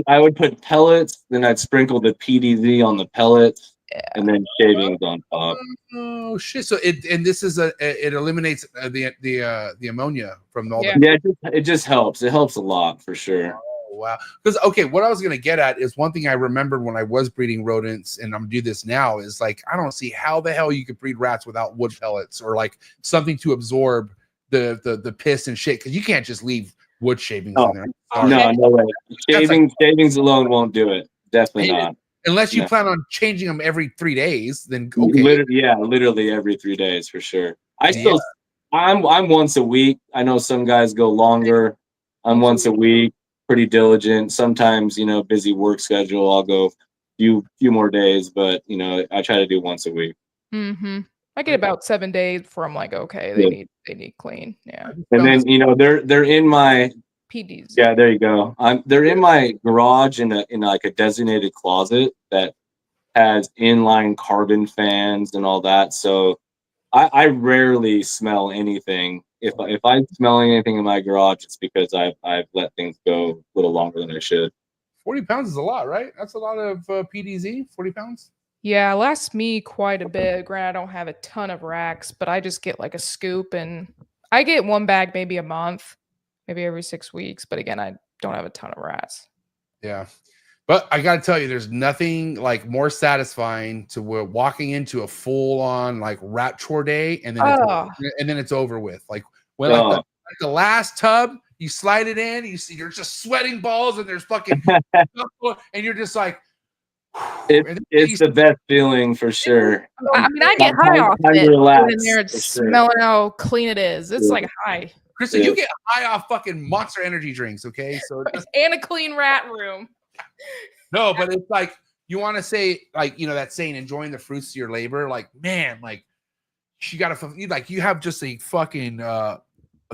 [SPEAKER 7] I would put pellets, then I'd sprinkle the PDZ on the pellets, and then shavings on top.
[SPEAKER 1] Oh shit! So it eliminates the ammonia from all.
[SPEAKER 7] It just helps. It helps a lot for sure.
[SPEAKER 1] Oh, wow. Because what I was gonna get at is one thing I remembered when I was breeding rodents, and I'm gonna do this now, is like I don't see how the hell you could breed rats without wood pellets or like something to absorb the piss and shit, because you can't just leave wood shavings in there.
[SPEAKER 7] No way. Shavings alone won't do it. Definitely not.
[SPEAKER 1] Unless you plan on changing them every 3 days, then okay.
[SPEAKER 7] Literally every 3 days for sure. I'm once a week. I know some guys go longer. I'm once a week, pretty diligent. Sometimes, you know, busy work schedule, I'll go few more days, but you know, I try to do once a week.
[SPEAKER 3] Mm-hmm. I get about 7 days before I'm like, okay, they need clean. Yeah.
[SPEAKER 7] And then, you know, they're in my
[SPEAKER 3] PDs.
[SPEAKER 7] Yeah, there you go. They're in my garage in like a designated closet that has inline carbon fans and all that. So I rarely smell anything. If I'm smelling anything in my garage, it's because I've let things go a little longer than I should.
[SPEAKER 1] 40 pounds is a lot, right? That's a lot of PDZ. 40 pounds.
[SPEAKER 3] Yeah, it lasts me quite a bit. Granted, I don't have a ton of racks, but I just get like a scoop, and I get one bag maybe a month, maybe every 6 weeks. But again, I don't have a ton of rats.
[SPEAKER 1] Yeah. But I got to tell you, there's nothing like more satisfying to walking into a full on like rat chore day, and then it's over with. Like when like the last tub, you slide it in, you're just sweating balls, and there's fucking, and you're just like,
[SPEAKER 7] It's the best feeling for sure.
[SPEAKER 3] I mean, I get high off
[SPEAKER 7] time
[SPEAKER 3] it.
[SPEAKER 7] to relax,
[SPEAKER 3] In there,
[SPEAKER 7] for
[SPEAKER 3] it's
[SPEAKER 7] sure.
[SPEAKER 3] smelling how clean it is. It's
[SPEAKER 7] Yeah.
[SPEAKER 3] like high.
[SPEAKER 1] Krista, you get high off fucking Monster Energy drinks, okay? So
[SPEAKER 3] And a clean rat room.
[SPEAKER 1] no, but it's like you want to say, like, you know, that saying, enjoying the fruits of your labor. Like, man, like you gotta like you have just a fucking a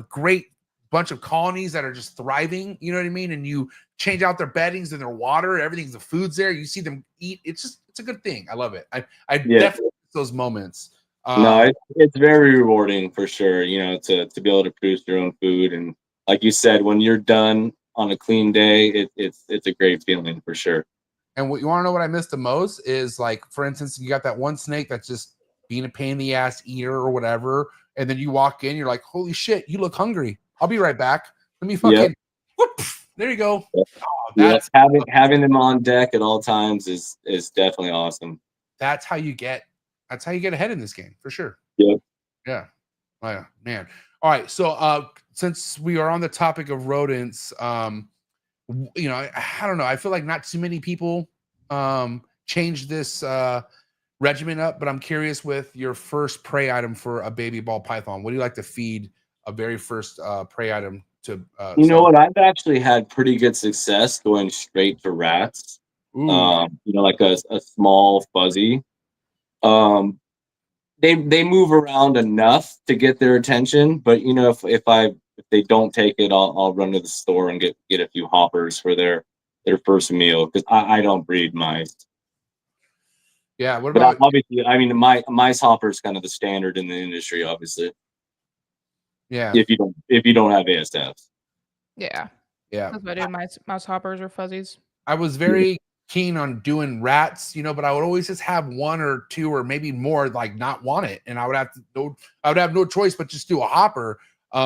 [SPEAKER 1] great bunch of colonies that are just thriving, you know what I mean? And you change out their beddings and their water, everything's the food's there, you see them eat. It's a good thing. I love it. I definitely miss those moments.
[SPEAKER 7] No, it's very rewarding for sure, you know, to be able to produce your own food. And like you said, when you're done on a clean day, it's a great feeling for sure.
[SPEAKER 1] And what you want to know what I miss the most is, like, for instance, you got that one snake that's just being a pain in the ass eater or whatever, and then you walk in, you're like, holy shit, you look hungry. I'll be right back. Let me fucking whoop, there you go.
[SPEAKER 7] Yep.
[SPEAKER 1] Oh, that's
[SPEAKER 7] having them on deck at all times is definitely awesome.
[SPEAKER 1] That's how you get ahead in this game for sure.
[SPEAKER 7] Yep.
[SPEAKER 1] Yeah. Oh, yeah, man. All right. So since we are on the topic of rodents, you know, I don't know. I feel like not too many people change this regimen up, but I'm curious with your first prey item for a baby ball python. What do you like to feed a very first prey item to?
[SPEAKER 7] You know what? I've actually had pretty good success going straight to rats. You know, like a small fuzzy. They move around enough to get their attention, but you know, if they don't take it, I'll run to the store and get a few hoppers for their first meal, because I don't breed mice.
[SPEAKER 1] Yeah, what
[SPEAKER 7] but
[SPEAKER 1] about
[SPEAKER 7] obviously? I mean, mice hopper is kind of the standard in the industry, obviously.
[SPEAKER 1] Yeah.
[SPEAKER 7] If you don't have ASFs.
[SPEAKER 3] Yeah.
[SPEAKER 1] Yeah.
[SPEAKER 3] That's what I do. Mouse hoppers or fuzzies.
[SPEAKER 1] I was very keen on doing rats, you know, but I would always just have one or two or maybe more like not want it, and I would have no choice but just do a hopper.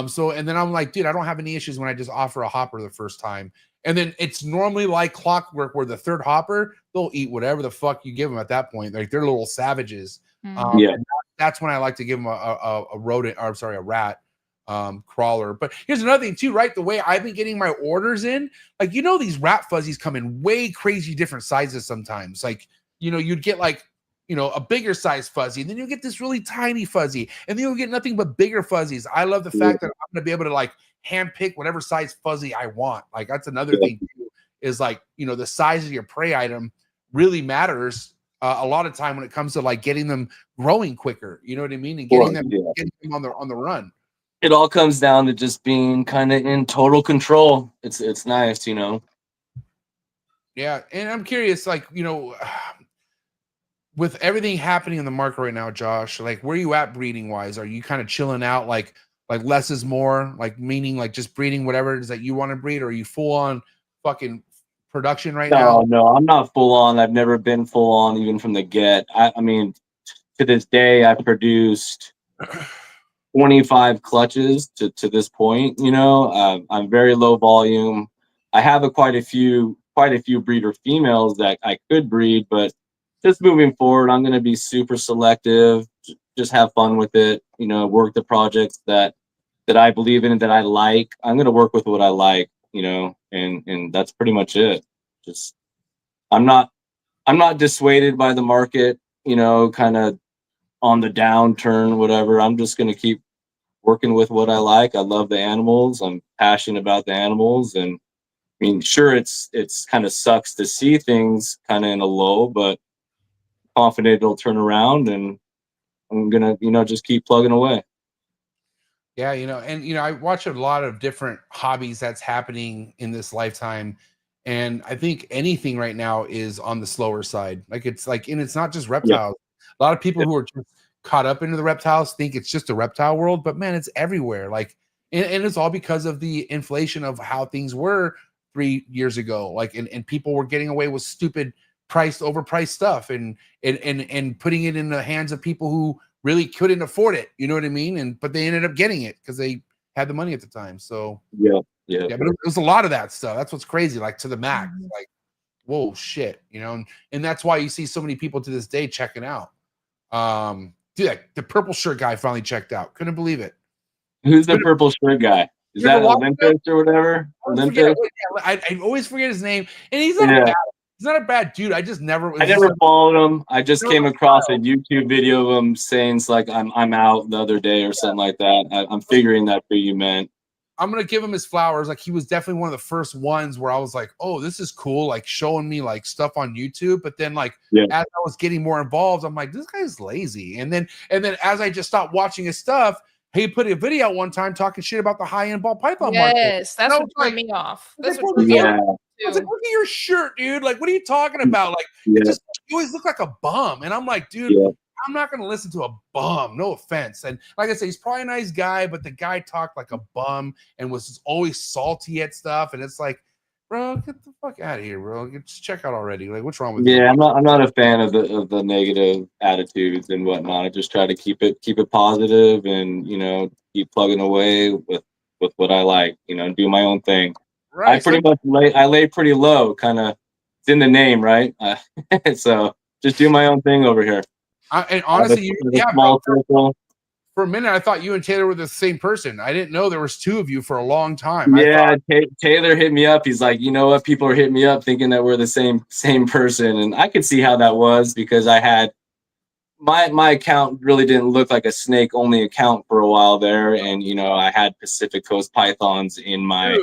[SPEAKER 1] So and then I'm like, dude, I don't have any issues when I just offer a hopper the first time. And then it's normally like clockwork where the third hopper, they'll eat whatever the fuck you give them at that point. Like they're little savages.
[SPEAKER 7] Yeah.
[SPEAKER 1] That's when I like to give them a rodent, or I'm sorry, a rat crawler. But here's another thing too, right? The way I've been getting my orders in, like, you know, these rat fuzzies come in way crazy different sizes sometimes. Like, you know, you'd get like, you know, a bigger size fuzzy, and then you'll get this really tiny fuzzy, and then you'll get nothing but bigger fuzzies. I love the fact that I'm going to be able to like hand pick whatever size fuzzy I want. Like that's another thing too, is like, you know, the size of your prey item really matters a lot of time when it comes to like getting them growing quicker. You know what I mean? And getting them on the run.
[SPEAKER 7] It all comes down to just being kind of in total control. It's nice, you know.
[SPEAKER 1] Yeah, and I'm curious, like, you know, with everything happening in the market right now, Josh, like, where are you at breeding wise? Are you kind of chilling out, like less is more, like meaning like just breeding whatever it is that you want to breed, or are you full on fucking production right now?
[SPEAKER 7] No, I'm not full on. I've never been full on even from the get. I mean, to this day, I've produced 25 clutches to this point. You know, I'm very low volume. I have quite a few breeder females that I could breed, but just moving forward, I'm going to be super selective. Just have fun with it. You know, work the projects that I believe in and that I like. I'm going to work with what I like. You know, and that's pretty much it. Just I'm not dissuaded by the market. You know, kind of on the downturn, whatever. I'm just going to keep working with what I like. I love the animals. I'm passionate about the animals, and I mean, sure, it's kind of sucks to see things kind of in a low, but confident it'll turn around, and I'm gonna, you know, just keep plugging away.
[SPEAKER 1] Yeah, you know, and you know, I watch a lot of different hobbies that's happening in this lifetime, and I think anything right now is on the slower side. Like it's like, and it's not just reptiles. A lot of people who are just caught up into the reptiles think it's just a reptile world, but man, it's everywhere. Like, and it's all because of the inflation of how things were 3 years ago. Like, and people were getting away with stupid overpriced stuff, and putting it in the hands of people who really couldn't afford it. You know what I mean? But they ended up getting it because they had the money at the time. So
[SPEAKER 7] yeah.
[SPEAKER 1] But it was a lot of that stuff. That's what's crazy, like to the max. Like, whoa, shit, you know, and that's why you see so many people to this day checking out. Dude, like, the purple shirt guy finally checked out. Couldn't believe it.
[SPEAKER 7] Who's the purple shirt guy? Is that Olympus or whatever? Olympus?
[SPEAKER 1] I always forget his name, and he's not bad. He's not a bad dude. I just never.
[SPEAKER 7] I never followed him. I just
[SPEAKER 1] No
[SPEAKER 7] came across a YouTube video of him saying it's like I'm out the other day or something like that. I'm figuring that's what you meant.
[SPEAKER 1] I'm gonna give him his flowers. Like he was definitely one of the first ones where I was like, oh, this is cool, like showing me like stuff on YouTube. But then like as I was getting more involved, I'm like, this guy's lazy. And then as I just stopped watching his stuff, he put a video out one time talking shit about the high-end ball python market.
[SPEAKER 3] Yes, that's what turned me off. That's what turned me off.
[SPEAKER 1] I was like, look at your shirt, dude. Like, what are you talking about? Like, it's just you always look like a bum. And I'm like, dude, I'm not gonna listen to a bum. No offense. And like I say, he's probably a nice guy, but the guy talked like a bum and was always salty at stuff. And it's like, bro, get the fuck out of here, bro. Just check out already. Like, what's wrong with you?
[SPEAKER 7] Yeah, I'm not a fan of the negative attitudes and whatnot. I just try to keep it positive and keep plugging away with what I like. Do my own thing. Right. I pretty much lay pretty low, kind of. It's in the name, right? So just do my own thing over here.
[SPEAKER 1] And honestly, for a minute, I thought you and Taylor were the same person. I didn't know there was two of you for a long time.
[SPEAKER 7] Yeah, Taylor hit me up. He's like, you know what? People are hitting me up thinking that we're the same person, and I could see how that was because I had my account really didn't look like a snake only account for a while there, and I had Pacific Coast pythons in my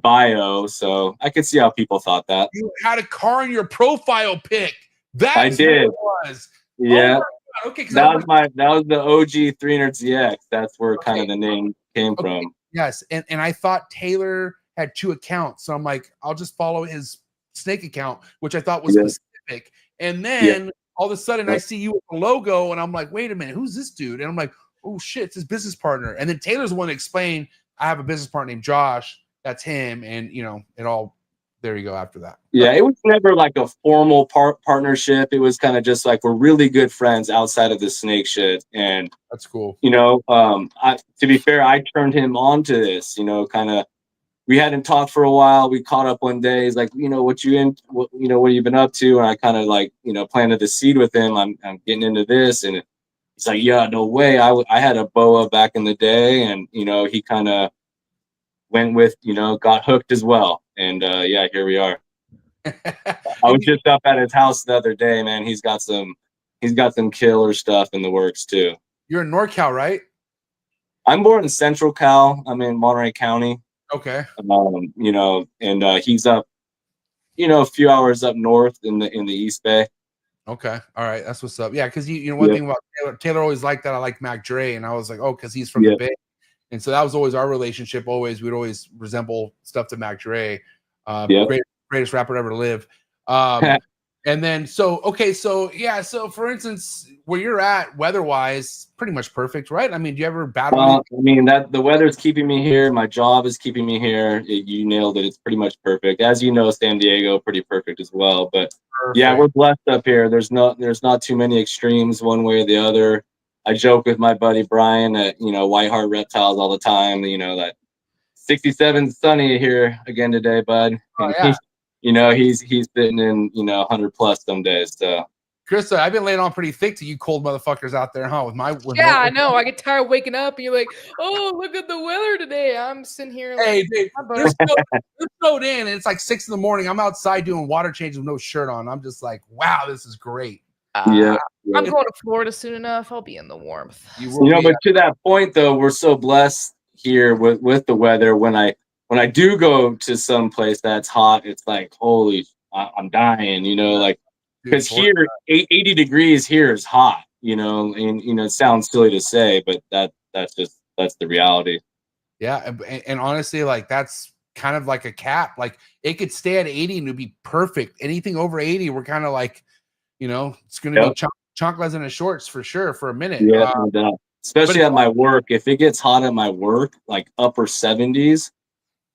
[SPEAKER 7] bio, so I could see how people thought that.
[SPEAKER 1] You had a car in your profile pic. That's
[SPEAKER 7] I did.
[SPEAKER 1] What it was.
[SPEAKER 7] Yeah.
[SPEAKER 1] Oh, okay.
[SPEAKER 7] That was the OG 300ZX. That's where kind of the name came from.
[SPEAKER 1] Yes, and I thought Taylor had two accounts, so I'm like, I'll just follow his snake account, which I thought was Pacific, and then all of a sudden I see you with the logo, and I'm like, wait a minute, who's this dude? And I'm like, oh shit, it's his business partner. And then Taylor's the one to explain, I have a business partner named Josh. That's him, and it all. There you go. After that,
[SPEAKER 7] it was never like a formal partnership. It was kind of just like we're really good friends outside of the snake shit, and
[SPEAKER 1] that's cool.
[SPEAKER 7] To be fair, I turned him on to this. Kind of. We hadn't talked for a while. We caught up one day. He's like, what have you been up to? And I kind of like, planted the seed with him. I'm getting into this, and he's like, yeah, no way. I had a boa back in the day, and he kind of went with, got hooked as well. And here we are. I was just up at his house the other day, man. He's got some killer stuff in the works too.
[SPEAKER 1] You're in NorCal, right?
[SPEAKER 7] I'm born in Central Cal. I'm in Monterey County.
[SPEAKER 1] Okay.
[SPEAKER 7] And he's up, a few hours up north in the East Bay.
[SPEAKER 1] Okay. All right. That's what's up. Yeah, because one thing about Taylor always liked that I like Mac Dre, and I was like, oh, because he's from the Bay. And so that was always our relationship. We'd always resemble stuff to Mac Dre, greatest rapper ever to live. And then, so for instance, where you're at weather-wise, pretty much perfect, right? I mean, do you ever battle?
[SPEAKER 7] The weather's keeping me here. My job is keeping me here. You nailed it. It's pretty much perfect. As you know, San Diego, pretty perfect as well. But we're blessed up here. There's not too many extremes one way or the other. I joke with my buddy Brian at White Heart Reptiles all the time. That 67 sunny here again today, bud.
[SPEAKER 1] Oh, yeah.
[SPEAKER 7] He's sitting in 100 plus some days. So,
[SPEAKER 1] Krista, I've been laying on pretty thick to you cold motherfuckers out there, huh?
[SPEAKER 3] I know. I get tired of waking up, and you're like, "Oh, look at the weather today." I'm sitting here. Like,
[SPEAKER 1] hey, dude, you're snowed in, and it's like 6 a.m. I'm outside doing water changes with no shirt on. I'm just like, wow, this is great.
[SPEAKER 3] I'm going to Florida soon enough. I'll be in the warmth.
[SPEAKER 7] But to that point, though, we're so blessed here with the weather. When I do go to some place that's hot, it's like, holy, I'm dying. Because here, 80 degrees here is hot. And it sounds silly to say, but that's the reality.
[SPEAKER 1] Yeah, and honestly, like that's kind of like a cap. Like it could stay at 80 and it'd be perfect. Anything over 80, we're kind of like. It's going to be chonkless in his shorts for sure for a minute.
[SPEAKER 7] Yeah, especially at my work. If it gets hot at my work, like upper 70s,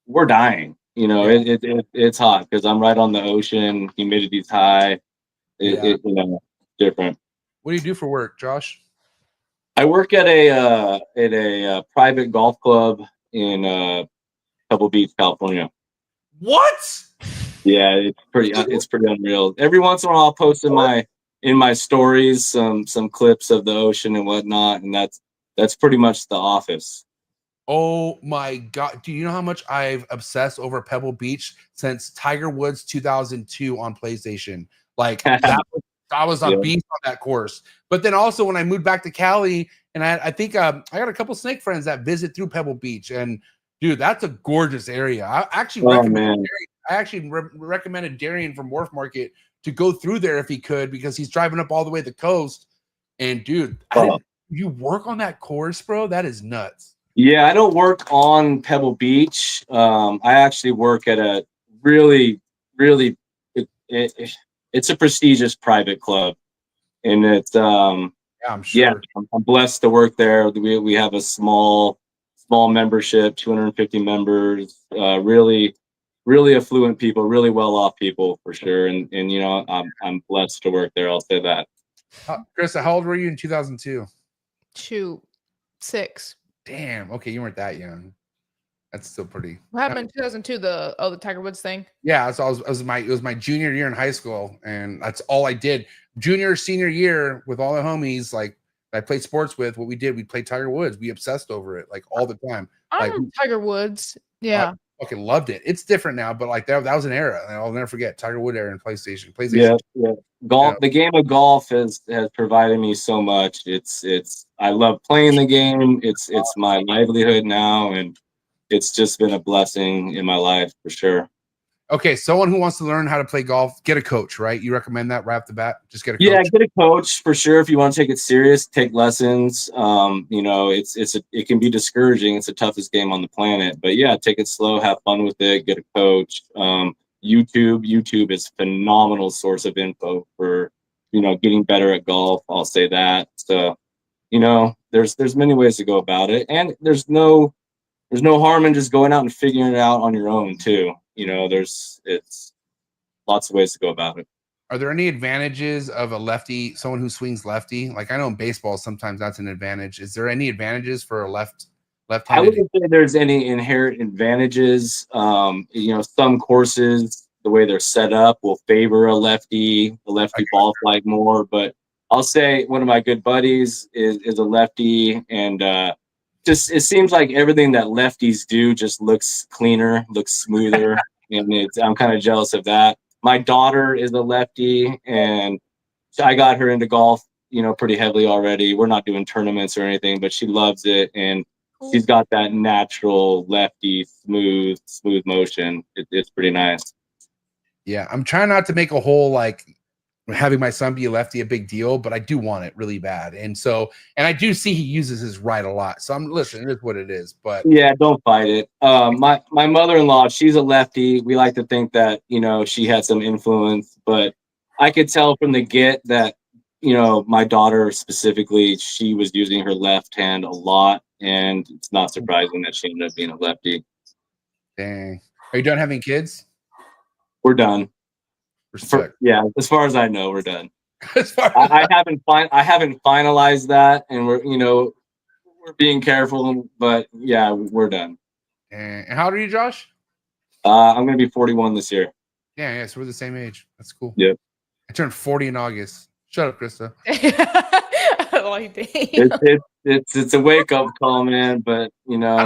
[SPEAKER 7] we're dying. It's hot because I'm right on the ocean. Humidity's high. Different.
[SPEAKER 1] What do you do for work, Josh?
[SPEAKER 7] I work at a private golf club in Pebble Beach, California.
[SPEAKER 1] What?
[SPEAKER 7] Yeah, it's pretty unreal. Every once in a while, I'll post in my stories some clips of the ocean and whatnot, and that's pretty much the office.
[SPEAKER 1] Oh my God. Do you know how much I've obsessed over Pebble Beach since Tiger Woods 2002 on PlayStation? Like I was a
[SPEAKER 7] Yeah.
[SPEAKER 1] beast on that course. But then also when I moved back to Cali, and I think I got a couple snake friends that visit through Pebble Beach, and dude, that's a gorgeous area. I actually recommended Darian from Morph Market to go through there if he could, because he's driving up all the way to the coast. And dude, you work on that course, bro? That is nuts.
[SPEAKER 7] Yeah, I don't work on Pebble Beach. I actually work at a really, really, it's a prestigious private club, and it's
[SPEAKER 1] Yeah, I'm sure.
[SPEAKER 7] yeah, I'm blessed to work there. We have a small membership, 250 members. Really, really affluent people, really well off people for sure. And you know, I'm blessed to work there. I'll say that.
[SPEAKER 1] Krista, how old were you in 2002?
[SPEAKER 3] 6.
[SPEAKER 1] Damn. Okay, you weren't that young. That's still pretty.
[SPEAKER 3] What happened in 2002? The Tiger Woods thing.
[SPEAKER 1] Yeah, so it was my junior year in high school, and that's all I did. Junior, senior year with all the homies, like I played sports with. What we did, we played Tiger Woods. We obsessed over it like all the time.
[SPEAKER 3] I
[SPEAKER 1] Like
[SPEAKER 3] remember Tiger Woods. Yeah.
[SPEAKER 1] I fucking loved it. It's different now, but like that was an era. And I'll never forget Tiger Wood era in PlayStation.
[SPEAKER 7] Yeah. Golf.
[SPEAKER 1] Yeah.
[SPEAKER 7] The game of golf has provided me so much. I love playing the game. It's my livelihood now, and it's just been a blessing in my life for sure.
[SPEAKER 1] Okay, someone who wants to learn how to play golf, get a coach, right? You recommend that right off the bat? Just get a coach.
[SPEAKER 7] Yeah, get a coach for sure. If you want to take it serious, take lessons. You know, it can be discouraging. It's the toughest game on the planet. But yeah, take it slow, have fun with it, get a coach. YouTube is a phenomenal source of info for, you know, getting better at golf. I'll say that. So, you know, there's many ways to go about it, and there's no harm in just going out and figuring it out on your own too. You know, it's lots of ways to go about it.
[SPEAKER 1] Are there any advantages of a lefty, someone who swings lefty? Like I know in baseball, sometimes that's an advantage. Is there any advantages for a left-handed?
[SPEAKER 7] I wouldn't say there's any inherent advantages. You know, some courses, the way they're set up, will favor a lefty ball flight more. But I'll say one of my good buddies is a lefty, and just it seems like everything that lefties do just looks cleaner, looks smoother, and I'm kind of jealous of that. My daughter is a lefty, and I got her into golf, you know, pretty heavily already. We're not doing tournaments or anything, but she loves it, and she's got that natural lefty smooth motion. It's pretty nice.
[SPEAKER 1] Yeah, I'm trying not to make a whole like having my son be a lefty a big deal, but I do want it really bad. And I do see he uses his right a lot. So I'm listening, it is what it is. But
[SPEAKER 7] yeah, don't fight it. My mother-in-law, she's a lefty. We like to think that, you know, she had some influence, but I could tell from the get that, you know, my daughter specifically, she was using her left hand a lot, and it's not surprising that she ended up being a lefty.
[SPEAKER 1] Dang. Are you done having kids?
[SPEAKER 7] We're done. Yeah, as far as I know, we're done. I haven't finalized that, and we're being careful, but yeah, we're done.
[SPEAKER 1] And how old are you, Josh?
[SPEAKER 7] I'm gonna be 41 this year.
[SPEAKER 1] Yeah, so we're the same age. That's cool.
[SPEAKER 7] Yep.
[SPEAKER 1] I turned 40 in August. Shut up, Krista.
[SPEAKER 7] It's a wake up call, man. But you know,
[SPEAKER 1] I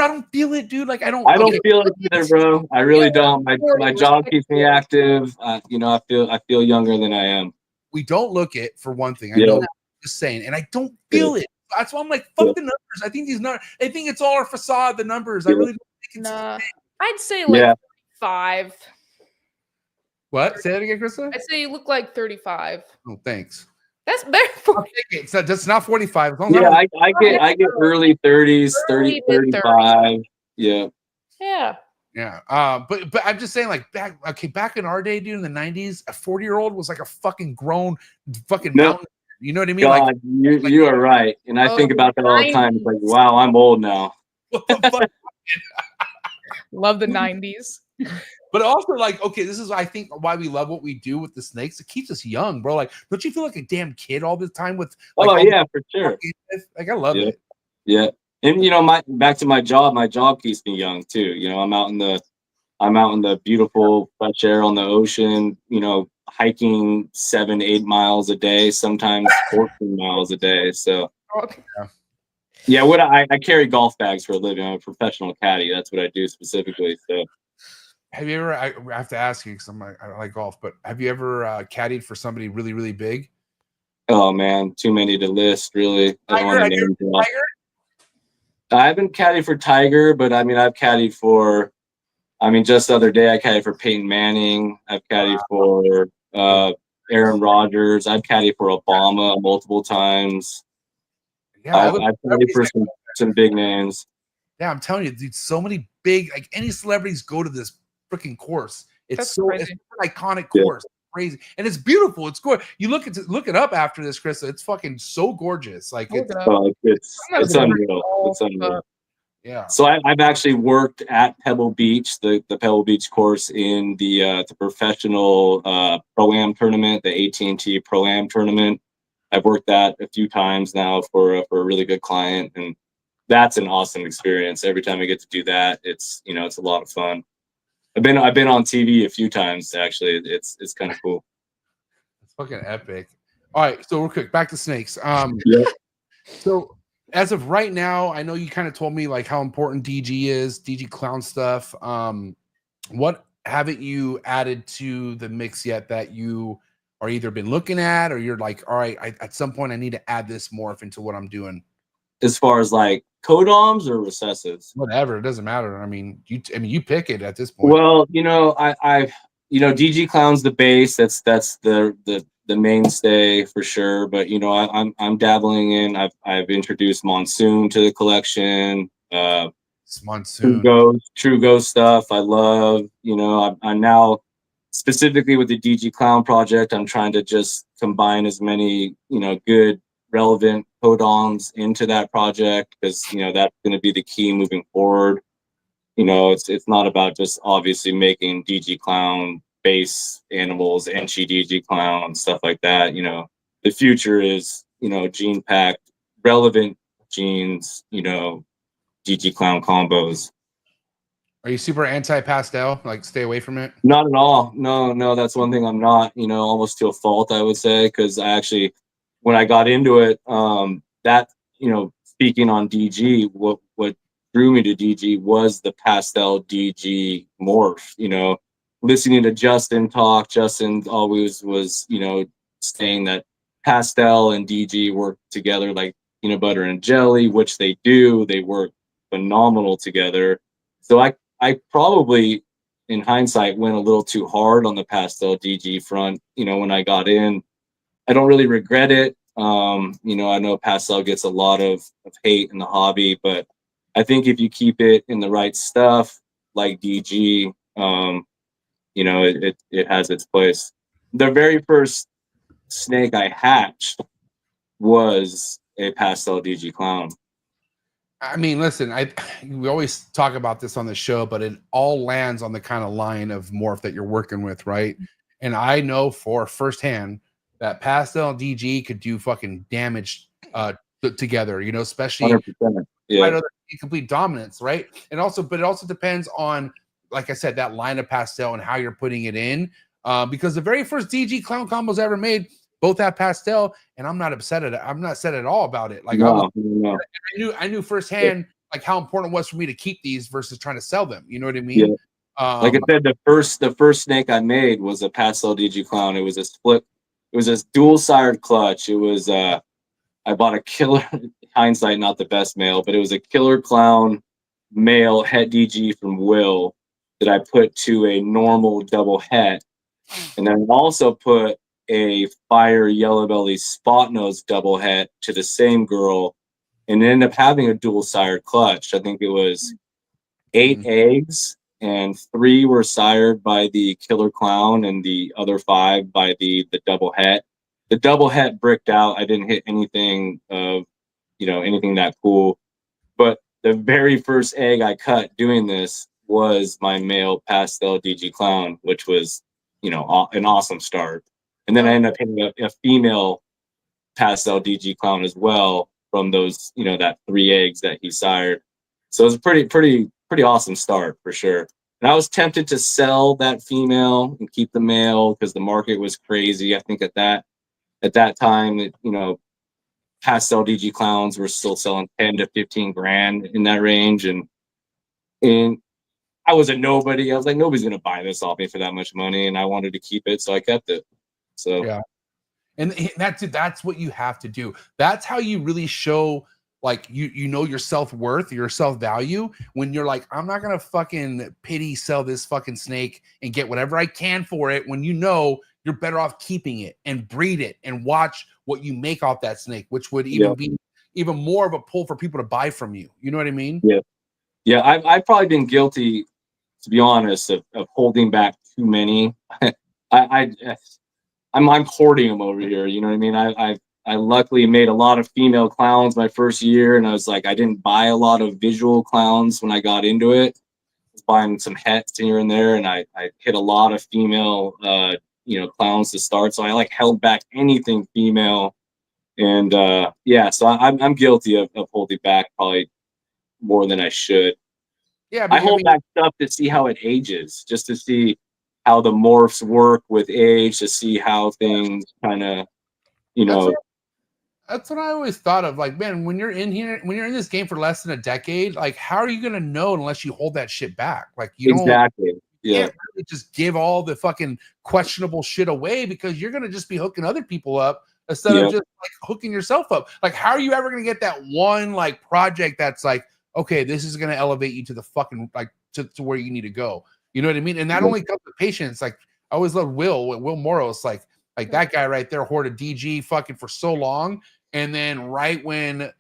[SPEAKER 1] don't feel it, dude. Like I don't
[SPEAKER 7] feel it either, bro. I really don't. My job keeps me active. You know, I feel younger than I am.
[SPEAKER 1] We don't look it, for one thing. I know, just saying, and I don't feel it. That's why I'm like, fuck the numbers. I think I think it's all our facade. The numbers. I really don't think it's.
[SPEAKER 3] Nah, I'd say like 5.
[SPEAKER 1] What? Say that again, Krista?
[SPEAKER 3] I'd say you look like 35.
[SPEAKER 1] Oh, thanks.
[SPEAKER 3] That's better for
[SPEAKER 1] it. So that's not 45.
[SPEAKER 7] Yeah, I get early 30s, 30, 35. Yeah.
[SPEAKER 3] Yeah.
[SPEAKER 1] Yeah. But I'm just saying, like back in our day, dude, in the 90s, a 40-year-old was like a fucking grown mountain. You know what I mean?
[SPEAKER 7] God, you are right. And I think about that all the time. It's like, wow, I'm old now.
[SPEAKER 1] What the fuck?
[SPEAKER 3] Love the 90s.
[SPEAKER 1] But also, like, okay, this is, I think, why we love what we do with the snakes. It keeps us young, bro. Like, don't you feel like a damn kid all the time with? Like,
[SPEAKER 7] oh yeah, for sure.
[SPEAKER 1] Like, I love it.
[SPEAKER 7] Yeah, and you know, back to my job. My job keeps me young too. You know, I'm out in the beautiful fresh air on the ocean. You know, hiking 7-8 miles a day, sometimes 14 miles a day. So, Yeah, what I carry golf bags for a living. I'm a professional caddy. That's what I do specifically. So,
[SPEAKER 1] Have you ever? I have to ask you because I like golf, but have you ever caddied for somebody really, really big?
[SPEAKER 7] oh man, too many to list. Really, I don't want to name drop. I haven't caddied for Tiger, but I mean, I've caddied for. I mean, just the other day, I caddied for Peyton Manning. I've caddied for Aaron Rodgers. I've caddied for Obama multiple times.
[SPEAKER 1] Yeah,
[SPEAKER 7] I've caddied for some big names.
[SPEAKER 1] Yeah, I'm telling you, dude, so many big, like any celebrities go to this freaking course. It's it's an iconic course. Crazy. And it's beautiful. It's good. You look it up after this, Chris. It's fucking so gorgeous. Like it's
[SPEAKER 7] unreal. It's unreal.
[SPEAKER 1] Yeah.
[SPEAKER 7] So I've actually worked at Pebble Beach, the Pebble Beach course in the professional Pro-Am tournament, the AT&T Pro-Am tournament. I've worked that a few times now for a really good client, and that's an awesome experience. Every time I get to do that, it's a lot of fun. I've been on TV a few times actually. It's kind of cool.
[SPEAKER 1] It's fucking epic. All right, so real quick, back to snakes.
[SPEAKER 7] Yeah.
[SPEAKER 1] So as of right now, I know you kind of told me like how important DG is, DG clown stuff. What haven't you added to the mix yet that you are either been looking at, or you're like, all right, at some point I need to add this morph into what I'm doing?
[SPEAKER 7] As far as like codoms or recessives,
[SPEAKER 1] whatever, it doesn't matter. I mean, you pick it at this point.
[SPEAKER 7] Well, I DG clown's the base. That's the mainstay for sure. But I'm dabbling in. I've introduced Monsoon to the collection.
[SPEAKER 1] Monsoon,
[SPEAKER 7] True Ghost stuff. I love. I'm now specifically with the DG Clown project. I'm trying to just combine as many good relevant codoms into that project, because that's going to be the key moving forward. It's not about just obviously making DG Clown base animals, NC DG Clown, stuff like that. The future is gene packed relevant genes, DG Clown combos.
[SPEAKER 1] Are you super anti-pastel? Like, stay away from it?
[SPEAKER 7] Not at all. No, that's one thing I'm not, almost to a fault, I would say, because I actually, when I got into it, that, speaking on DG, what drew me to DG was the pastel DG morph. Listening to Justin talk, Justin always was, saying that pastel and DG work together like peanut butter and jelly, which they do. They work phenomenal together. So I probably, in hindsight, went a little too hard on the pastel DG front, when I got in. I don't really regret it. I know pastel gets a lot of hate in the hobby, but I think if you keep it in the right stuff, like DG, it has its place. The very first snake I hatched was a pastel DG clown.
[SPEAKER 1] I mean, listen, we always talk about this on the show, but it all lands on the kind of line of morph that you're working with, right? And I know for firsthand that pastel and DG could do fucking damage together, especially
[SPEAKER 7] 100%. Yeah.
[SPEAKER 1] Complete dominance, right? And but it also depends on, like I said, that line of pastel and how you're putting it in. Because the very first DG clown combos I ever made both have pastel, and I'm not upset at it. I'm not upset at all about it. Like
[SPEAKER 7] no.
[SPEAKER 1] I knew firsthand like how important it was for me to keep these versus trying to sell them. You know what I mean?
[SPEAKER 7] Yeah. Like I said, the first snake I made was a pastel DG clown. It was a split. It was a dual sired clutch. It was I bought a killer. Hindsight, not the best male, but it was a killer clown male het DG from Will that I put to a normal double het, and then also put a fire yellow belly spot nose double het to the same girl, and ended up having a dual sired clutch. I think it was 8 eggs, and 3 were sired by the killer clown, and the other 5 by the double het. The double het bricked out. I didn't hit anything of anything that cool, but the very first egg I cut doing this was my male pastel DG clown, which was an awesome start. And then I ended up hitting a female pastel DG clown as well from those that 3 eggs that he sired. So it was a pretty awesome start for sure. And I was tempted to sell that female and keep the male because the market was crazy. I think at that time, pastel DG clowns were still selling 10 to 15 grand in that range. And I was a nobody. I was like, nobody's going to buy this off me for that much money. And I wanted to keep it. So I kept it. So,
[SPEAKER 1] yeah. And that's what you have to do. That's how you really show like you know your self-worth, your self-value, when you're like, I'm not gonna fucking pity sell this fucking snake and get whatever I can for it, when you know you're better off keeping it and breed it and watch what you make off that snake, which would even be even more of a pull for people to buy from you. You know what I mean?
[SPEAKER 7] Yeah. I've probably been guilty, to be honest, of holding back too many. I'm hoarding them over here. You know what I mean? I luckily made a lot of female clowns my first year, and I was like, I didn't buy a lot of visual clowns when I got into it. I was buying some hets here and there, and I hit a lot of female, clowns to start. So I like held back anything female, and so I'm guilty of holding back probably more than I should.
[SPEAKER 1] Yeah,
[SPEAKER 7] I hold back stuff to see how it ages, just to see how the morphs work with age, to see how things kind of,
[SPEAKER 1] That's what I always thought of. Like, man, when you're in this game for less than a decade, like, how are you gonna know unless you hold that shit back? Like, you can't really just give all the fucking questionable shit away, because you're gonna just be hooking other people up instead of just like hooking yourself up. Like, how are you ever gonna get that one like project that's like, okay, this is gonna elevate you to the fucking like to where you need to go? You know what I mean? And that only comes with patience. Like, I always love Will Morris, like that guy right there hoarded DG fucking for so long. And then right when,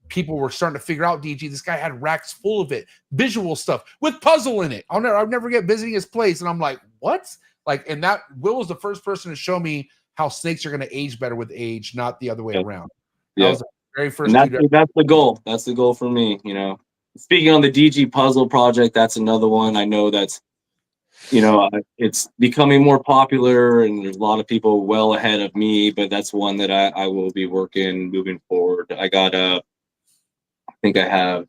[SPEAKER 1] people were starting to figure out DG, this guy had racks full of it, visual stuff with puzzle in it. I'll never get visiting his place. And I'm like, what? Like, and that Will was the first person to show me how snakes are going to age better with age, not the other way around. That was the very first.
[SPEAKER 7] And that's the goal. That's the goal for me, Speaking on the DG puzzle project, that's another one. I know that's, it's becoming more popular, and there's a lot of people well ahead of me, but that's one that I will be working moving forward. I got I think I have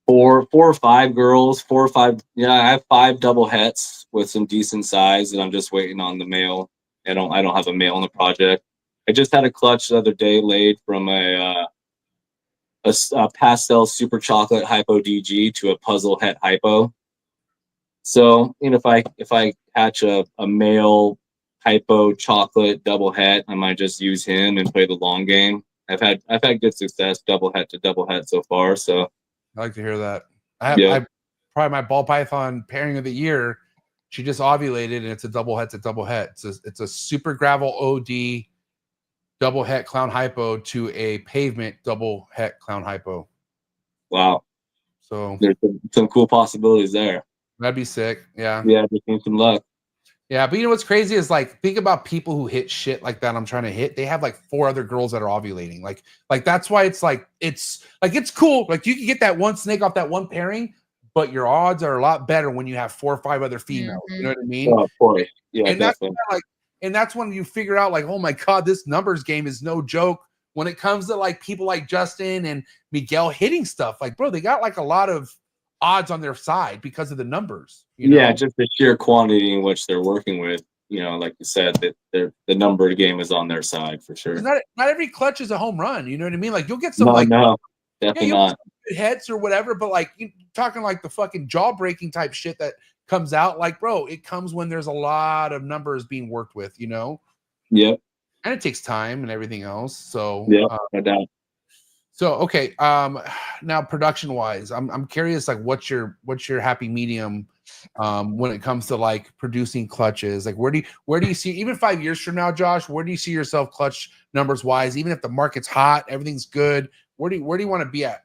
[SPEAKER 7] four or five girls, I have 5 double hets with some decent size, and I'm just waiting on the male. I don't have a male on the project. I just had a clutch the other day laid from a pastel super chocolate hypo DG to a puzzle het hypo. So, if I catch a male hypo chocolate double het, I might just use him and play the long game. I've had good success double het to double het so far. So
[SPEAKER 1] I like to hear that. I probably my ball python pairing of the year. She just ovulated, and it's a double het to double het. It's a super gravel OD double het clown hypo to a pavement double het clown hypo.
[SPEAKER 7] Wow.
[SPEAKER 1] So
[SPEAKER 7] there's some cool possibilities there.
[SPEAKER 1] That'd be sick. Yeah.
[SPEAKER 7] Yeah, just need some luck.
[SPEAKER 1] Yeah, but what's crazy is like, think about people who hit shit like that I'm trying to hit. They have like 4 other girls that are ovulating. Like that's why it's cool. Like, you can get that one snake off that one pairing, but your odds are a lot better when you have 4 or 5 other females. You know what I mean?
[SPEAKER 7] Oh boy. Yeah,
[SPEAKER 1] and that's when you figure out, like, oh my God, this numbers game is no joke when it comes to like people like Justin and Miguel hitting stuff. Like, bro, they got like a lot of odds on their side because of the numbers.
[SPEAKER 7] Yeah, just the sheer quantity in which they're working with. Like you said, that the number game is on their side for sure.
[SPEAKER 1] Not every clutch is a home run. You know what I mean? Like, you'll get some
[SPEAKER 7] definitely not
[SPEAKER 1] hits or whatever, but like, you talking like the fucking jaw breaking type shit that comes out, like, bro, it comes when there's a lot of numbers being worked with.
[SPEAKER 7] Yep.
[SPEAKER 1] And it takes time and everything else. So
[SPEAKER 7] no doubt.
[SPEAKER 1] So okay, now production wise, I'm curious, like, what's your happy medium when it comes to like producing clutches? Like, where do you see, even 5 years from now, Josh, where do you see yourself clutch numbers wise? Even if the market's hot, everything's good, where do you want to be at?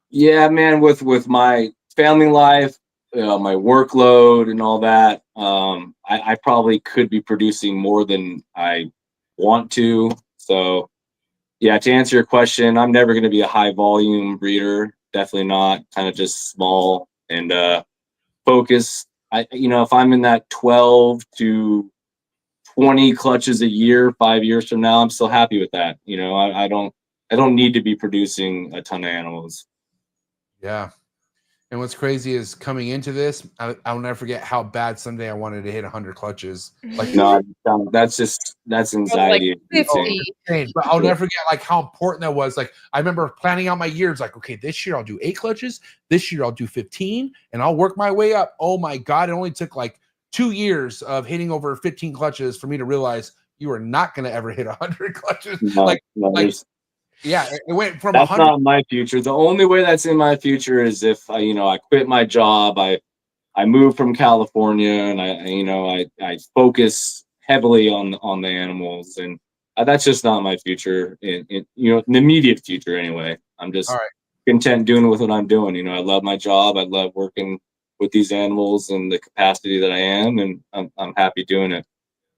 [SPEAKER 7] Yeah, man, with my family life, my workload and all that, I probably could be producing more than I want to. So yeah, to answer your question, I'm never going to be a high volume breeder. Definitely not. Kind of just small and focused. If I'm in that 12 to 20 clutches a year, 5 years from now, I'm still happy with that. I don't need to be producing a ton of animals.
[SPEAKER 1] Yeah. And what's crazy is coming into this, I'll never forget how bad someday I wanted to hit 100 clutches. Like,
[SPEAKER 7] No, that's anxiety.
[SPEAKER 3] Like
[SPEAKER 1] oh,
[SPEAKER 3] 50.
[SPEAKER 1] insane. But I'll never forget like how important that was. Like, I remember planning out my years. Like, okay, this year I'll do 8 clutches. This year I'll do 15, and I'll work my way up. Oh my God! It only took like 2 years of hitting over 15 clutches for me to realize you are not going to ever hit 100 clutches.
[SPEAKER 7] No,
[SPEAKER 1] Yeah, it went from
[SPEAKER 7] that's
[SPEAKER 1] 100.
[SPEAKER 7] not my future. The only way that's in my future is if I quit my job. I moved from California, and I focus heavily on the animals, and that's just not my future. In the immediate future, anyway. I'm just content doing with what I'm doing. I love my job. I love working with these animals in the capacity that I am, and I'm happy doing it.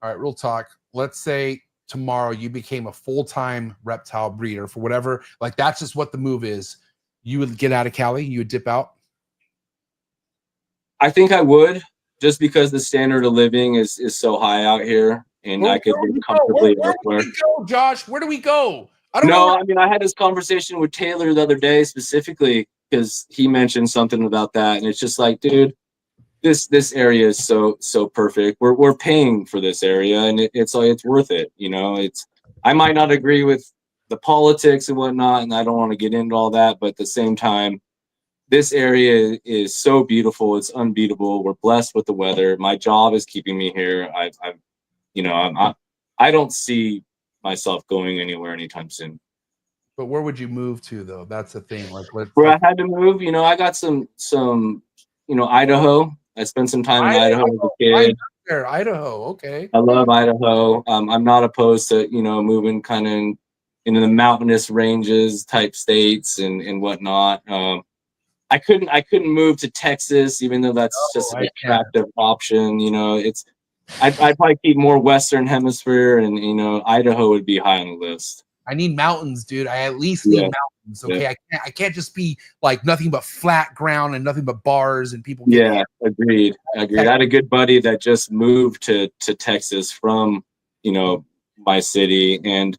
[SPEAKER 1] All right, real talk. Let's say tomorrow you became a full-time reptile breeder for whatever, like that's just what the move is. You would get out of Cali, you would dip out.
[SPEAKER 7] I think I would, just because the standard of living is so high out here, and I could live comfortably elsewhere.
[SPEAKER 1] Where do we go, Josh? Where do we go?
[SPEAKER 7] I mean, I had this conversation with Taylor the other day specifically because he mentioned something about that, and it's just like, dude, this area is so perfect. We're paying for this area, and it's worth it. I might not agree with the politics and whatnot, and I don't want to get into all that, but at the same time, this area is so beautiful. It's unbeatable. We're blessed with the weather. My job is keeping me here. I don't see myself going anywhere anytime soon.
[SPEAKER 1] But where would you move to, though? That's the thing. Like,
[SPEAKER 7] where I had to move, I got some Idaho. I spent some time in Idaho as a kid.
[SPEAKER 1] Idaho, okay.
[SPEAKER 7] I love Idaho. I'm not opposed to moving kind of into the mountainous ranges type states and whatnot. I couldn't move to Texas, even though that's just an attractive option. I'd probably keep more Western Hemisphere, and Idaho would be high on the list.
[SPEAKER 1] I need mountains, dude. I at least need mountains. Okay, yeah. I can't just be like nothing but flat ground and nothing but bars and people.
[SPEAKER 7] Agreed. I had a good buddy that just moved to Texas from my city, and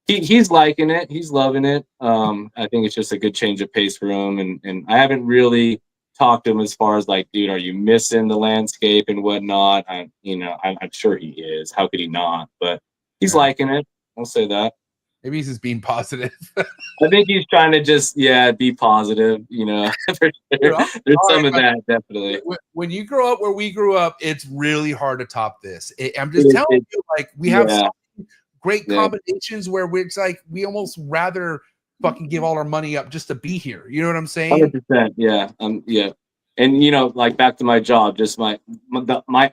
[SPEAKER 7] he's liking it. He's loving it. I think it's just a good change of pace for him, and I haven't really talked to him as far as like, dude, are you missing the landscape and whatnot? I'm sure he is. How could he not? But he's liking it. I'll say that.
[SPEAKER 1] Maybe he's just being positive.
[SPEAKER 7] I think he's trying to just be positive. For sure. There's some of that, definitely.
[SPEAKER 1] When you grow up where we grew up, it's really hard to top this. I'm just telling you, like, we have great combinations where it's like we almost rather fucking give all our money up just to be here. You know what I'm saying?
[SPEAKER 7] 100%. Yeah. And like back to my job, just my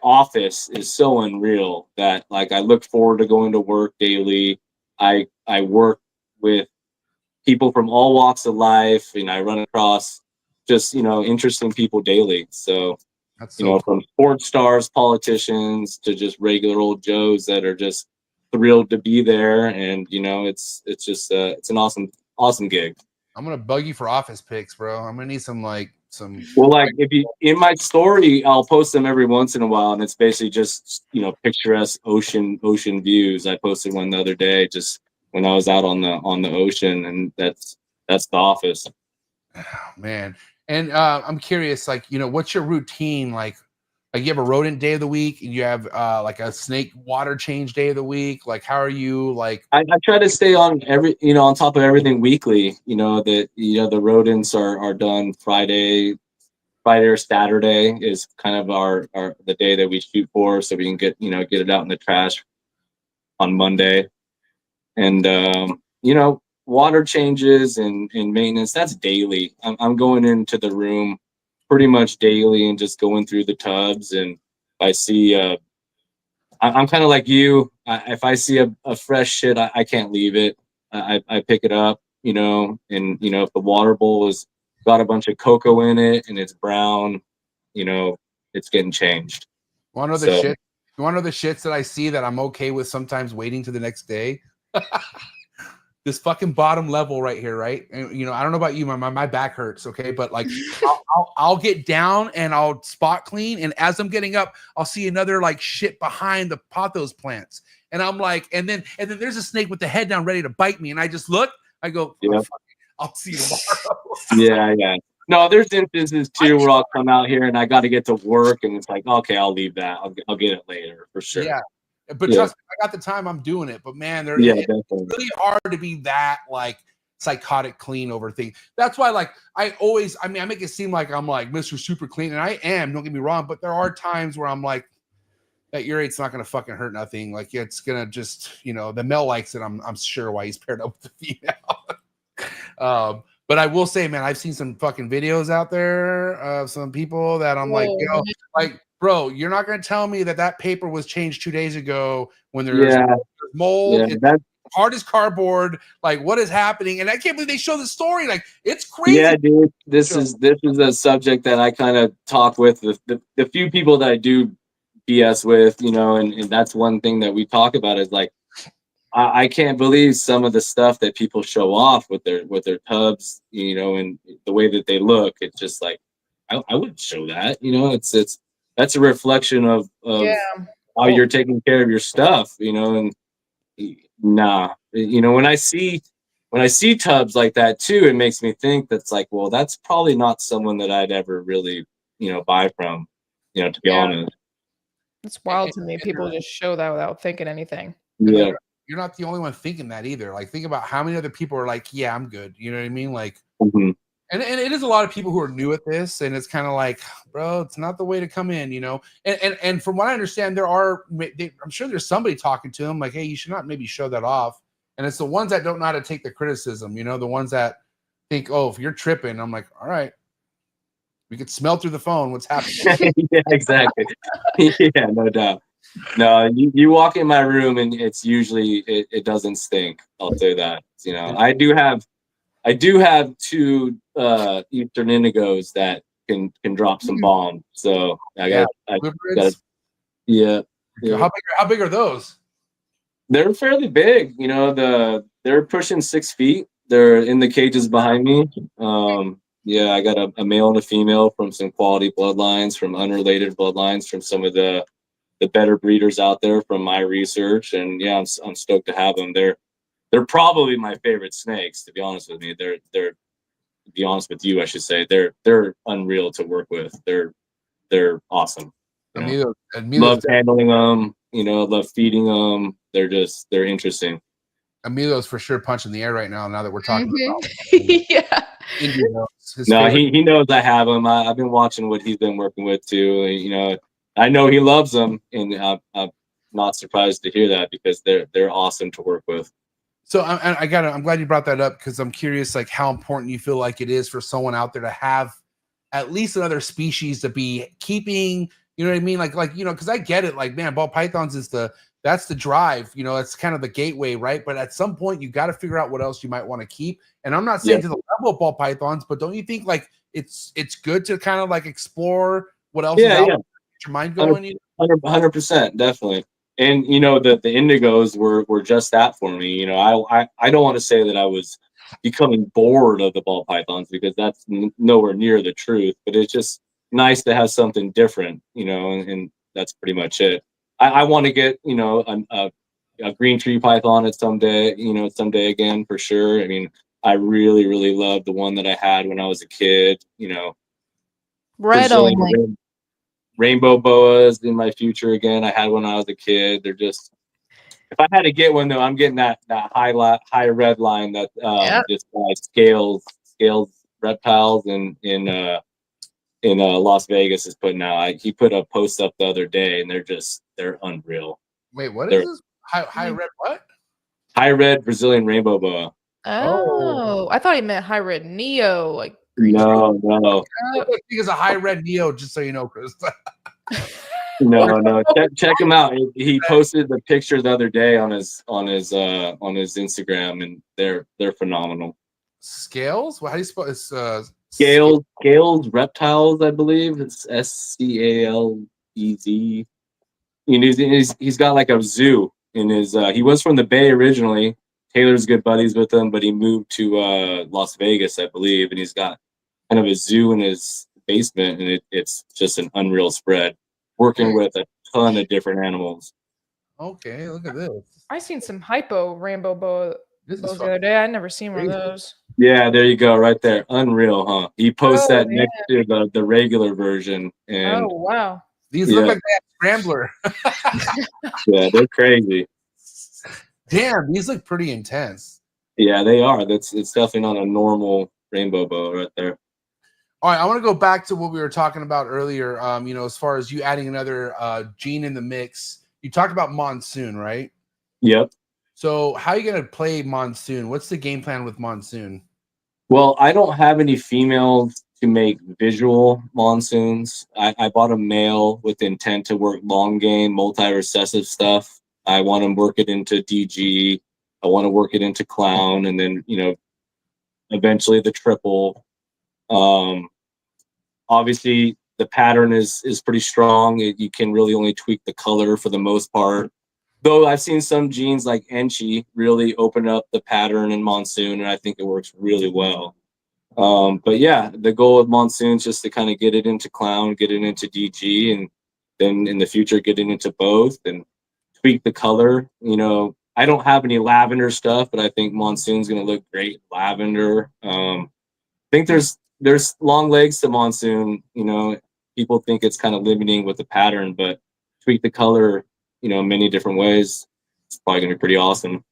[SPEAKER 7] office is so unreal that like I look forward to going to work daily. I work with people from all walks of life, and I run across just interesting people daily. So that's so from sports stars, politicians, to just regular old Joes that are just thrilled to be there, and it's just it's an awesome gig.
[SPEAKER 1] I'm gonna bug you for office pics, bro. I'm gonna need some.
[SPEAKER 7] Well, like if you in my story, I'll post them every once in a while, and it's basically just picturesque ocean views. I posted one the other day, just when I was out on the ocean, and that's the office.
[SPEAKER 1] Oh, man, and I'm curious, like what's your routine like? Like you have a rodent day of the week, and you have like a snake water change day of the week. Like, how are you? Like,
[SPEAKER 7] I try to stay on on top of everything weekly. The rodents are done Friday or Saturday is kind of our the day that we shoot for, so we can get it out in the trash on Monday. And water changes and maintenance, that's daily. I'm going into the room pretty much daily and just going through the tubs, and I see I'm kind of like you. If I see a fresh shit, I can't leave it. I pick it up, and if the water bowl has got a bunch of COCO in it and it's brown, it's getting changed.
[SPEAKER 1] You want to know the shits that I see that I'm okay with sometimes waiting to the next day? This fucking bottom level right here, right? And I don't know about you, my back hurts, okay? But like I'll get down and I'll spot clean, and as I'm getting up, I'll see another like shit behind the pothos plants. And I'm like, and then there's a snake with the head down ready to bite me, and I just look, I go, oh, fuck it. I'll see you tomorrow.
[SPEAKER 7] Yeah. No, there's instances too where I'll come out here and I got to get to work, and it's like, okay, I'll leave that. I'll get it later for sure.
[SPEAKER 1] Yeah, but trust me, I got the time. I'm doing it. But man, it's
[SPEAKER 7] definitely
[SPEAKER 1] really hard to be that like psychotic clean over things. That's why, like, I make it seem like I'm like Mr. Super Clean, and I am. Don't get me wrong, but there are times where I'm like, that urate's not gonna fucking hurt nothing. Like, it's gonna just, the male likes it. I'm sure why he's paired up with the female. But I will say, man, I've seen some fucking videos out there of some people that I'm like, like, bro, you're not going to tell me that paper was changed 2 days ago when there's mold.
[SPEAKER 7] Yeah,
[SPEAKER 1] it's hard as cardboard. Like, what is happening? And I can't believe they show the story. Like, it's crazy.
[SPEAKER 7] Yeah, dude, this is a subject that I kind of talk with the few people that I do BS with, and that's one thing that we talk about is like, I can't believe some of the stuff that people show off with their tubs, and the way that they look. It's just like, I wouldn't show that, that's a reflection of how you're taking care of your stuff, and nah, when I see tubs like that too, it makes me think that's like, well, that's probably not someone that I'd ever really, buy from, to be honest.
[SPEAKER 3] It's wild to me. People just show that without thinking anything.
[SPEAKER 7] Yeah.
[SPEAKER 1] You're not the only one thinking that either. Like, think about how many other people are like, yeah, I'm good. You know what I mean? Like, and it is a lot of people who are new at this, and it's kind of like, bro, it's not the way to come in, and from what I understand, I'm sure there's somebody talking to them like, hey, you should not maybe show that off. And it's the ones that don't know how to take the criticism, the ones that think, oh, if you're tripping, I'm like, all right, we could smell through the phone what's happening.
[SPEAKER 7] Yeah, exactly. Yeah, no doubt. No, you walk in my room and it's usually it doesn't stink. I'll say that. I do have two Eastern Indigos that can drop some bombs. So I got yeah.
[SPEAKER 1] How big are those?
[SPEAKER 7] They're fairly big. They're pushing 6 feet. They're in the cages behind me. Yeah, I got a male and a female from some quality bloodlines, from unrelated bloodlines, from some of the better breeders out there from my research, and yeah, I'm stoked to have them. They're probably my favorite snakes, to be honest with me. They're to be honest with you, I should say, they're unreal to work with. They're awesome. Love handling them. Love feeding them. They're interesting.
[SPEAKER 1] Emilo's for sure punching the air right now. Now that we're talking about,
[SPEAKER 3] yeah.
[SPEAKER 7] No, he knows I have him. I've been watching what he's been working with too. I know he loves them, and I'm not surprised to hear that because they're awesome to work with.
[SPEAKER 1] So I'm glad you brought that up because I'm curious, like, how important you feel like it is for someone out there to have at least another species to be keeping. You know what I mean? Like because I get it. Like, man, ball pythons that's the drive. It's kind of the gateway, right? But at some point, you got to figure out what else you might want to keep. And I'm not saying to the level of ball pythons, but don't you think like it's good to kind of like explore what else?
[SPEAKER 7] Yeah.
[SPEAKER 1] Your mind going?
[SPEAKER 7] 100%, definitely. And the indigos were just that for me. I don't want to say that I was becoming bored of the ball pythons because that's nowhere near the truth. But it's just nice to have something different, and that's pretty much it. I want to get a green tree python at someday again for sure. I mean, I really, really love the one that I had when I was a kid.
[SPEAKER 3] Red only.
[SPEAKER 7] Rainbow boas in my future again. I had one when I was a kid. They're just, if I had to get one though, I'm getting that high red line that just scales reptiles in Las Vegas is putting out. He put a post up the other day, and they're unreal.
[SPEAKER 1] Wait, what is this? High red what?
[SPEAKER 7] High red Brazilian rainbow boa.
[SPEAKER 3] Oh, I thought he meant high red Neo, like.
[SPEAKER 7] No.
[SPEAKER 1] Because a high red Neo, just so you know, Chris.
[SPEAKER 7] No. Check him out. He posted the picture the other day on his Instagram, and they're phenomenal. Scales?
[SPEAKER 1] Well, how do you spell it's
[SPEAKER 7] Scales reptiles, I believe. It's SCALEZ. He's got like a zoo in his. He was from the Bay originally. Taylor's good buddies with him, but he moved to Las Vegas, I believe, and he's got kind of a zoo in his basement, and it's just an unreal spread, working with a ton of different animals.
[SPEAKER 1] Okay, look at this.
[SPEAKER 3] I seen some hypo rainbow boa
[SPEAKER 1] This is
[SPEAKER 3] Those the
[SPEAKER 1] fucking
[SPEAKER 3] other day. I'd never seen one of
[SPEAKER 1] crazy.
[SPEAKER 3] those.
[SPEAKER 7] Yeah, there you go, right there. Unreal, huh? He posts
[SPEAKER 3] Oh,
[SPEAKER 7] that next to the regular version, and
[SPEAKER 3] Oh wow.
[SPEAKER 1] These
[SPEAKER 7] Yeah.
[SPEAKER 1] look like they have Scrambler.
[SPEAKER 7] yeah, they're crazy.
[SPEAKER 1] Damn, these look pretty intense.
[SPEAKER 7] Yeah, they are. It's definitely not a normal rainbow boa right there.
[SPEAKER 1] All right, I want to go back to what we were talking about earlier. You know, as far as you adding another gene in the mix, you talked about Monsoon, right?
[SPEAKER 7] Yep.
[SPEAKER 1] So how are you going to play Monsoon? What's the game plan with Monsoon?
[SPEAKER 7] Well, I don't have any females to make visual monsoons. I bought a male with the intent to work long game, multi-recessive stuff. I want to work it into DG. I want to work it into clown, and then, you know, eventually the triple. Obviously, the pattern is pretty strong. You can really only tweak the color for the most part. Though I've seen some genes like Enchi really open up the pattern in Monsoon, and I think it works really well. But yeah, the goal of Monsoon is just to kind of get it into clown, get it into DG, and then in the future get it into both and tweak the color. You know, I don't have any lavender stuff, but I think Monsoon's going to look great in lavender. I think there's long legs to Monsoon. You know, people think it's kind of limiting with the pattern, but tweak the color, you know, many different ways. It's probably going to be pretty awesome.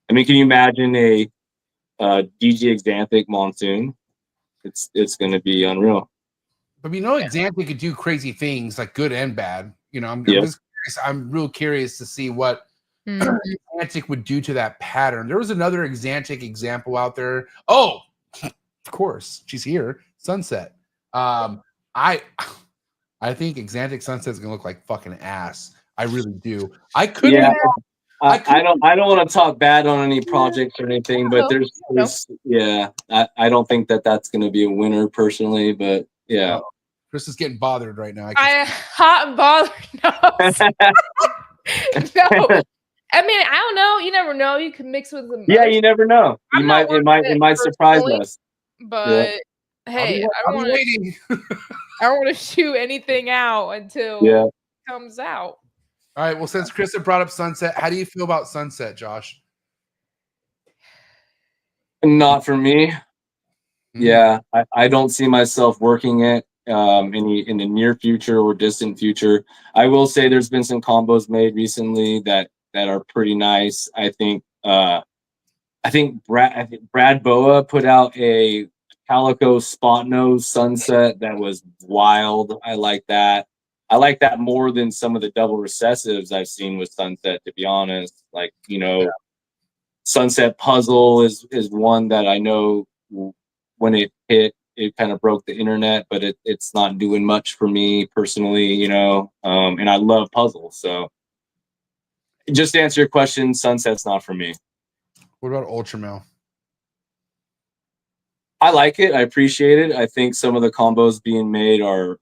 [SPEAKER 7] I mean, can you imagine a DG Xanthic Monsoon? It's going to be unreal.
[SPEAKER 1] But you know, Xanthic could do crazy things, like good and bad. You know, I'm
[SPEAKER 7] Yep.
[SPEAKER 1] just curious. I'm real curious to see what Xanthic would do to that pattern. There was another Xanthic example out there. Oh, of course, she's here. Sunset. I think Xanthic Sunset is gonna look like fucking ass. I really do. I couldn't.
[SPEAKER 7] Yeah. I don't want to talk bad on any projects or anything, but there's yeah, I don't think that's going to be a winner personally, but yeah.
[SPEAKER 1] Chris is getting bothered right now.
[SPEAKER 3] I hot and bothered. No. I mean, I don't know. You never know. You can mix with them.
[SPEAKER 7] Yeah, you never know. You might it might surprise us.
[SPEAKER 3] But hey, I don't want to shoot anything out until it comes out.
[SPEAKER 1] All right. Well, since Chris had brought up Sunset, how do you feel about Sunset, Josh?
[SPEAKER 7] Not for me. Yeah, I don't see myself working it in the near future or distant future. I will say there's been some combos made recently that are pretty nice. I think Brad Boa put out a calico spot nose Sunset that was wild. I like that. I like that more than some of the double recessives I've seen with Sunset, to be honest. Like, you know, Sunset Puzzle is one that I know when it hit, it kind of broke the internet, but it's not doing much for me personally, you know. And I love puzzles. So just to answer your question, Sunset's not for me.
[SPEAKER 1] What about Ultramel?
[SPEAKER 7] I like it. I appreciate it. I think some of the combos being made are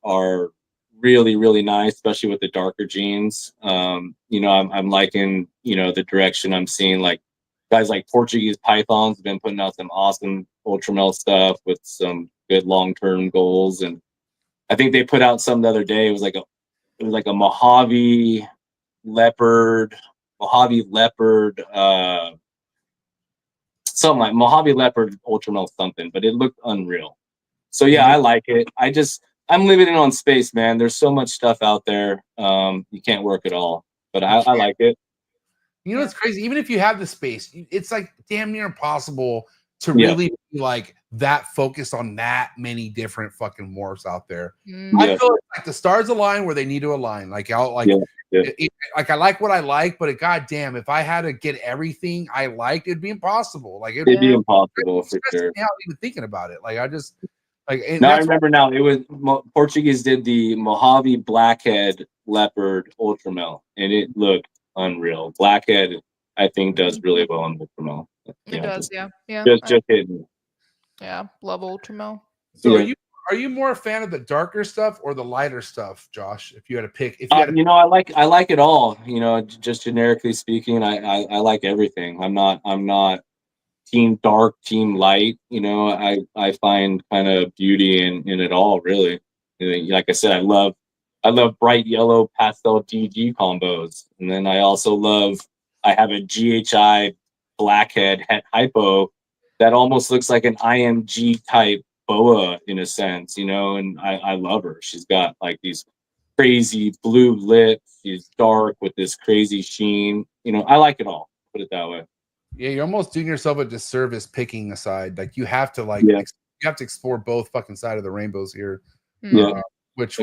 [SPEAKER 7] really, really nice, especially with the darker genes. You know, I'm liking, you know, the direction I'm seeing. Like guys like Portuguese Pythons have been putting out some awesome Ultramel stuff with some good long-term goals. And I think they put out some the other day. It was like a Mojave leopard, something like Mojave leopard Ultramel something, but it looked unreal. So yeah, I like it. I'm limited on space, man. There's so much stuff out there. You can't work it all, but I like it.
[SPEAKER 1] You know, it's crazy. Even if you have the space, it's like damn near impossible to really be like that focused on that many different fucking morphs out there. I feel like the stars align where they need to align. Like I like what I like, but goddamn, if I had to get everything I liked, it'd be impossible. Like it'd be
[SPEAKER 7] impossible for sure.
[SPEAKER 1] Out even thinking about it, like I just like.
[SPEAKER 7] Now I remember. Now it was Portuguese did the Mojave Blackhead Leopard Ultramel, and it looked unreal. Blackhead, I think, does really well on Ultramel.
[SPEAKER 3] It does, yeah.
[SPEAKER 7] Just hitting.
[SPEAKER 3] Yeah, love Ultramel.
[SPEAKER 1] So are you more a fan of the darker stuff or the lighter stuff, Josh? If you had to pick, if you had
[SPEAKER 7] you know, I like it all. You know, just generically speaking, I like everything. I'm not team dark, team light. You know, I find kind of beauty in it all, really. Like I said, I love bright yellow pastel DG combos, and then I also love. I have a GHI blackhead hypo that almost looks like an IMG type boa in a sense, you know, and I love her. She's got like these crazy blue lips. She's dark with this crazy sheen. You know, I like it all. Put it that way.
[SPEAKER 1] Yeah, you're almost doing yourself a disservice picking a side. Like you have to you have to explore both fucking side of the rainbows here.
[SPEAKER 7] Yeah,
[SPEAKER 1] which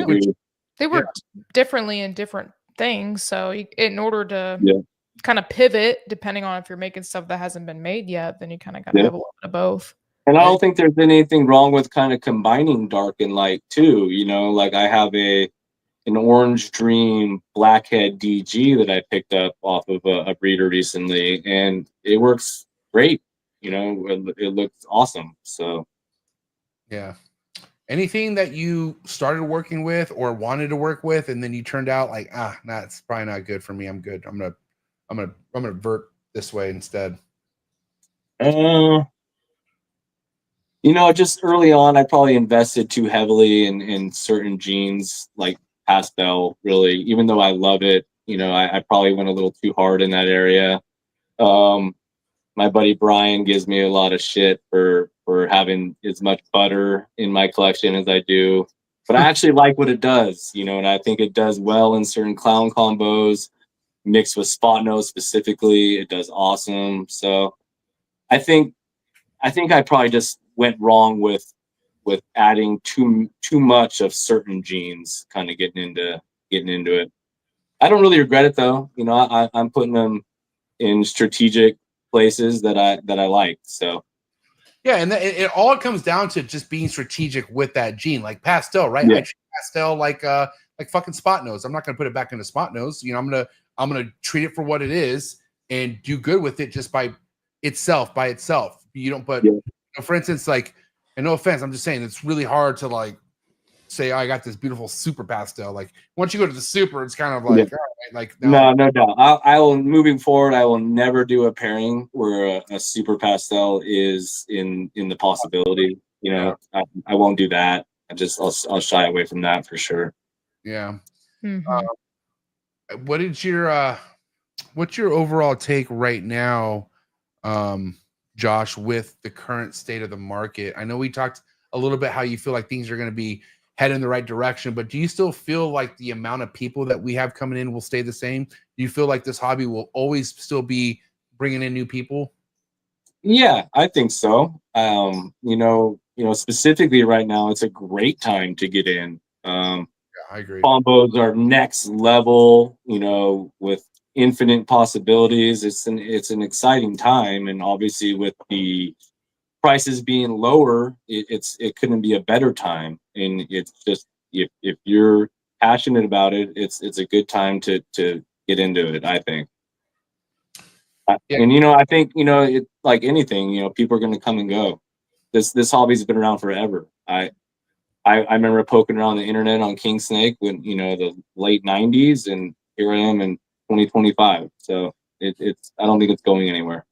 [SPEAKER 3] they work differently in different things. So in order to kind of pivot, depending on if you're making stuff that hasn't been made yet, then you kind of got to have a little bit of both.
[SPEAKER 7] And I don't think there's anything wrong with kind of combining dark and light too. You know, like I have an Orange Dream Blackhead DG that I picked up off of a breeder recently, and it works great. You know, it looks awesome. So, yeah.
[SPEAKER 1] Anything that you started working with or wanted to work with, and then you turned out like, it's probably not good for me. I'm good. I'm gonna vert this way instead.
[SPEAKER 7] You know, just early on, I probably invested too heavily in certain genes, like pastel, really, even though I love it. You know, I probably went a little too hard in that area. My buddy Brian gives me a lot of shit for having as much butter in my collection as I do. But I actually like what it does, you know, and I think it does well in certain clown combos, mixed with spot nose specifically. It does awesome. So I think I probably just went wrong with adding too much of certain genes, kind of getting into it. I don't really regret it though. You know, I'm putting them in strategic places that I like. So
[SPEAKER 1] yeah, and it all comes down to just being strategic with that gene, like pastel, right? I treat pastel like fucking spot nose. I'm not gonna put it back into spot nose. You know, I'm gonna treat it for what it is and do good with it just by itself. You don't put, you know, for instance, like, and no offense, I'm just saying it's really hard to like say, I got this beautiful super pastel. Like once you go to the super, it's kind of like, all right, like
[SPEAKER 7] no. I will, moving forward, I will never do a pairing where a super pastel is in the possibility. You know, I won't do that. I'll shy away from that for sure.
[SPEAKER 1] Yeah. What's your overall take right now, Josh, with the current state of the market? I know we talked a little bit how you feel like things are going to be heading in the right direction, but do you still feel like the amount of people that we have coming in will stay the same? Do you feel like this hobby will always still be bringing in new people?
[SPEAKER 7] Yeah, I think so. You know, specifically right now, it's a great time to get in.
[SPEAKER 1] Yeah, I agree.
[SPEAKER 7] Combos are next level, you know, with infinite possibilities. It's an exciting time, and obviously with the prices being lower, it couldn't be a better time. And it's just, if you're passionate about it, it's a good time to get into it, I think. And you know, I think, you know, it, like anything, you know, people are going to come and go. This hobby's been around forever. I remember poking around the internet on King Snake when, you know, the late 90s, and here I am in 2025. So it's I don't think it's going anywhere.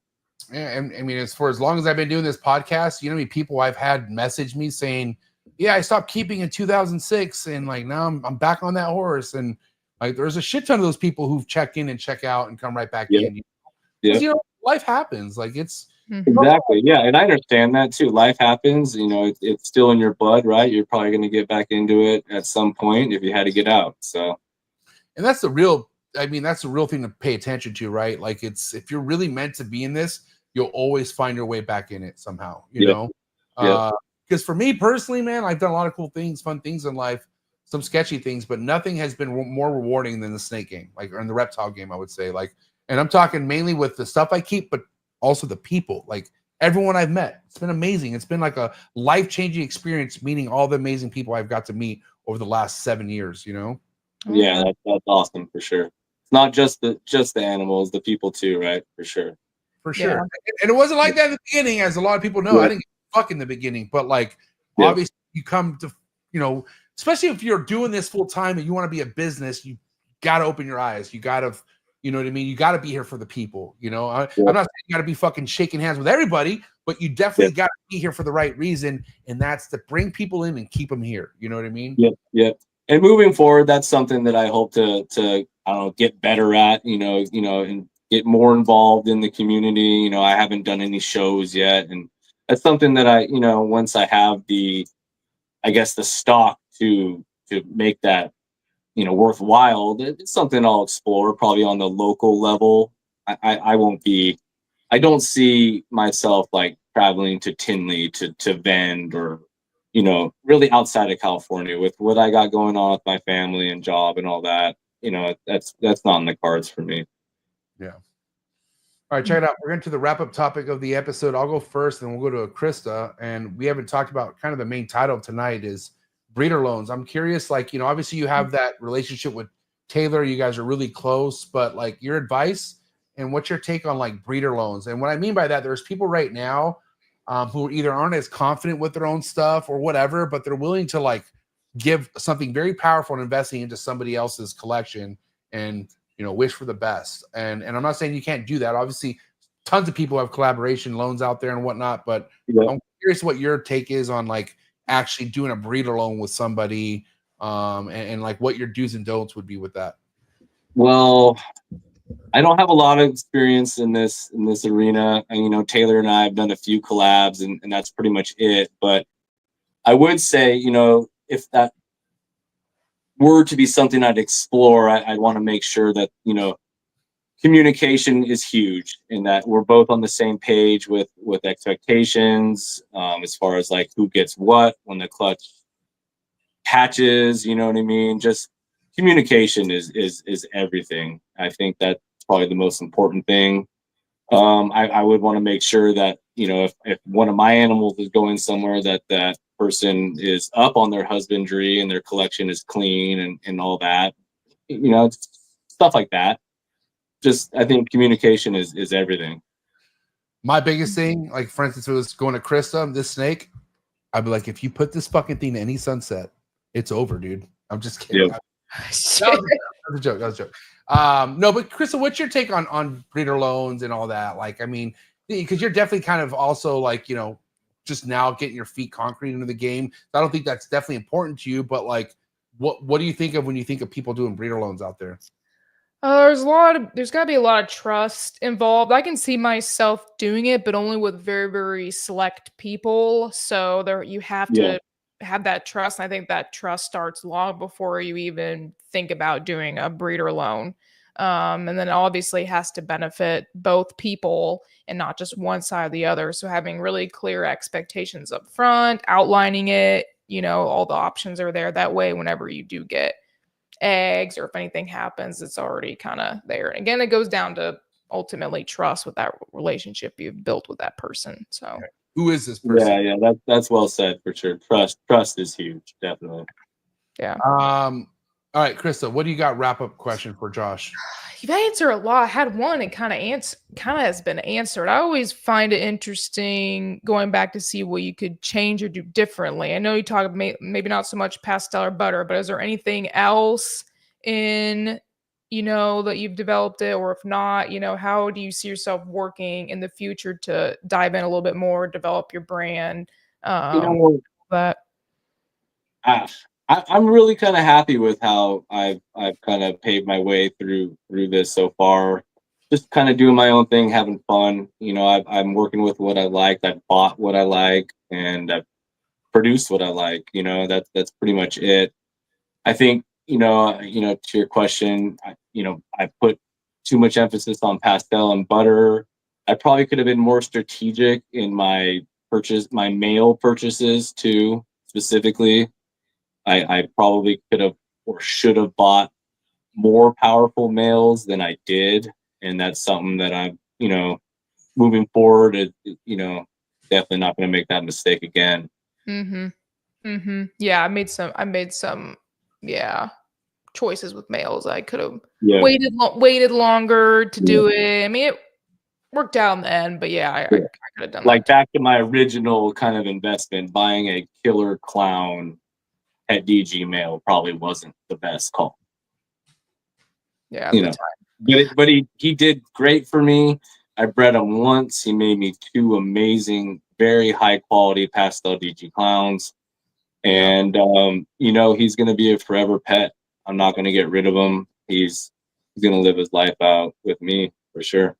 [SPEAKER 1] Yeah, I mean, as long as I've been doing this podcast, you know, how many people I've had message me saying, "Yeah, I stopped keeping in 2006, and like now I'm back on that horse." And like, there's a shit ton of those people who've checked in and check out and come right back in. You know, life happens. Like it's
[SPEAKER 7] exactly, yeah, and I understand that too. Life happens. You know, it's still in your blood, right? You're probably going to get back into it at some point if you had to get out. So,
[SPEAKER 1] and that's the real. I mean, that's the real thing to pay attention to, right? Like, it's, if you're really meant to be in this, you'll always find your way back in it somehow, you know? Because for me personally, man, I've done a lot of cool things, fun things in life, some sketchy things, but nothing has been more rewarding than the snake game, like, or in the reptile game, I would say. Like, and I'm talking mainly with the stuff I keep, but also the people, like everyone I've met. It's been amazing. It's been like a life-changing experience meeting all the amazing people I've got to meet over the last 7 years, you know?
[SPEAKER 7] Yeah, that's awesome for sure. It's not just the animals, the people too, right? For sure.
[SPEAKER 1] For sure. Yeah. And it wasn't like that in the beginning, as a lot of people know. I didn't give a fuck in the beginning, but like, obviously you come to, you know, especially if you're doing this full time and you want to be a business, you got to open your eyes. You got to, you know what I mean? You got to be here for the people, you know? I'm not saying you got to be fucking shaking hands with everybody, but you definitely got to be here for the right reason. And that's to bring people in and keep them here. You know what I mean?
[SPEAKER 7] Yeah. And moving forward, that's something that I hope to I don't know, get better at, you know, and get more involved in the community. You know, I haven't done any shows yet, and that's something that I, you know, once I have the, I guess, the stock to make that, you know, worthwhile, it's something I'll explore probably on the local level. I won't be, I don't see myself like traveling to Tinley to vend, or, you know, really outside of California with what I got going on with my family and job and all that. You know, that's not in the cards for me.
[SPEAKER 1] Yeah. All right, check it out. We're into the wrap-up topic of the episode. I'll go first, and we'll go to Krista. And we haven't talked about kind of the main title tonight is breeder loans. I'm curious, like, you know, obviously you have that relationship with Taylor. You guys are really close, but like your advice and what's your take on like breeder loans? And what I mean by that, there's people right now who either aren't as confident with their own stuff or whatever, but they're willing to like give something very powerful and investing into somebody else's collection and, you know, wish for the best. And I'm not saying you can't do that. Obviously, tons of people have collaboration loans out there and whatnot, but I'm curious what your take is on like actually doing a breeder loan with somebody, and like what your do's and don'ts would be with that.
[SPEAKER 7] Well, I don't have a lot of experience in this arena. And, you know, Taylor and I have done a few collabs, and that's pretty much it. But I would say, you know, if that were to be something I'd explore, I'd want to make sure that, you know, communication is huge, and that we're both on the same page with expectations, as far as like who gets what when the clutch hatches, you know what I mean? Just communication is everything. I think that's probably the most important thing. I would want to make sure that, you know, if one of my animals is going somewhere, that person is up on their husbandry and their collection is clean and all that, you know, stuff like that. Just, I think communication is everything.
[SPEAKER 1] My biggest thing, like for instance, if it was going to Krista, this snake, I'd be like, if you put this fucking thing to any sunset, it's over, dude. I'm just kidding.
[SPEAKER 7] Yep.
[SPEAKER 1] That was a joke. That was a joke. No, but Krista, what's your take on breeder loans and all that? Like, I mean, because you're definitely kind of also like, you know, just now getting your feet concrete into the game. I don't think that's definitely important to you, but like, what do you think of when you think of people doing breeder loans out there?
[SPEAKER 3] There's got to be a lot of trust involved. I can see myself doing it, but only with very, very select people. So you have to have that trust. And I think that trust starts long before you even think about doing a breeder loan. And then it obviously has to benefit both people and not just one side or the other. So having really clear expectations up front, outlining it, you know, all the options are there. That way, whenever you do get eggs or if anything happens, it's already kind of there. And again, it goes down to ultimately trust with that relationship you've built with that person. So
[SPEAKER 1] who is this person?
[SPEAKER 7] Yeah, that's well said for sure. Trust is huge, definitely.
[SPEAKER 3] Yeah.
[SPEAKER 1] All right, Krista, what do you got? Wrap up question for Josh.
[SPEAKER 3] You've answered a lot. I had one and kind of has been answered. I always find it interesting going back to see what you could change or do differently. I know you talk maybe not so much pastel or butter, but is there anything else in, you know, that you've developed it, or if not, you know, how do you see yourself working in the future to dive in a little bit more, develop your brand?
[SPEAKER 7] You know,
[SPEAKER 3] that.
[SPEAKER 7] I'm really kind of happy with how I've kind of paved my way through this so far. Just kind of doing my own thing, having fun. You know, I'm working with what I like. I've bought what I like, and I've produced what I like. You know, that's pretty much it. I think, you know, to your question, I put too much emphasis on pastel and butter. I probably could have been more strategic in my male purchases too, specifically. I probably could have or should have bought more powerful males than I did. And that's something that I'm, you know, moving forward, you know, definitely not going to make that mistake again.
[SPEAKER 3] Yeah, I made some choices with males. I could have waited longer to do it. I mean, it worked out in the end, but I could have done
[SPEAKER 7] like back to my original kind of investment, buying a killer clown at DG male probably wasn't the best call.
[SPEAKER 3] Yeah,
[SPEAKER 7] you know, but he did great for me. I bred him once. He made me 2 amazing, very high quality pastel DG clowns, and you know, he's gonna be a forever pet. I'm not gonna get rid of him. He's gonna live his life out with me. for sure.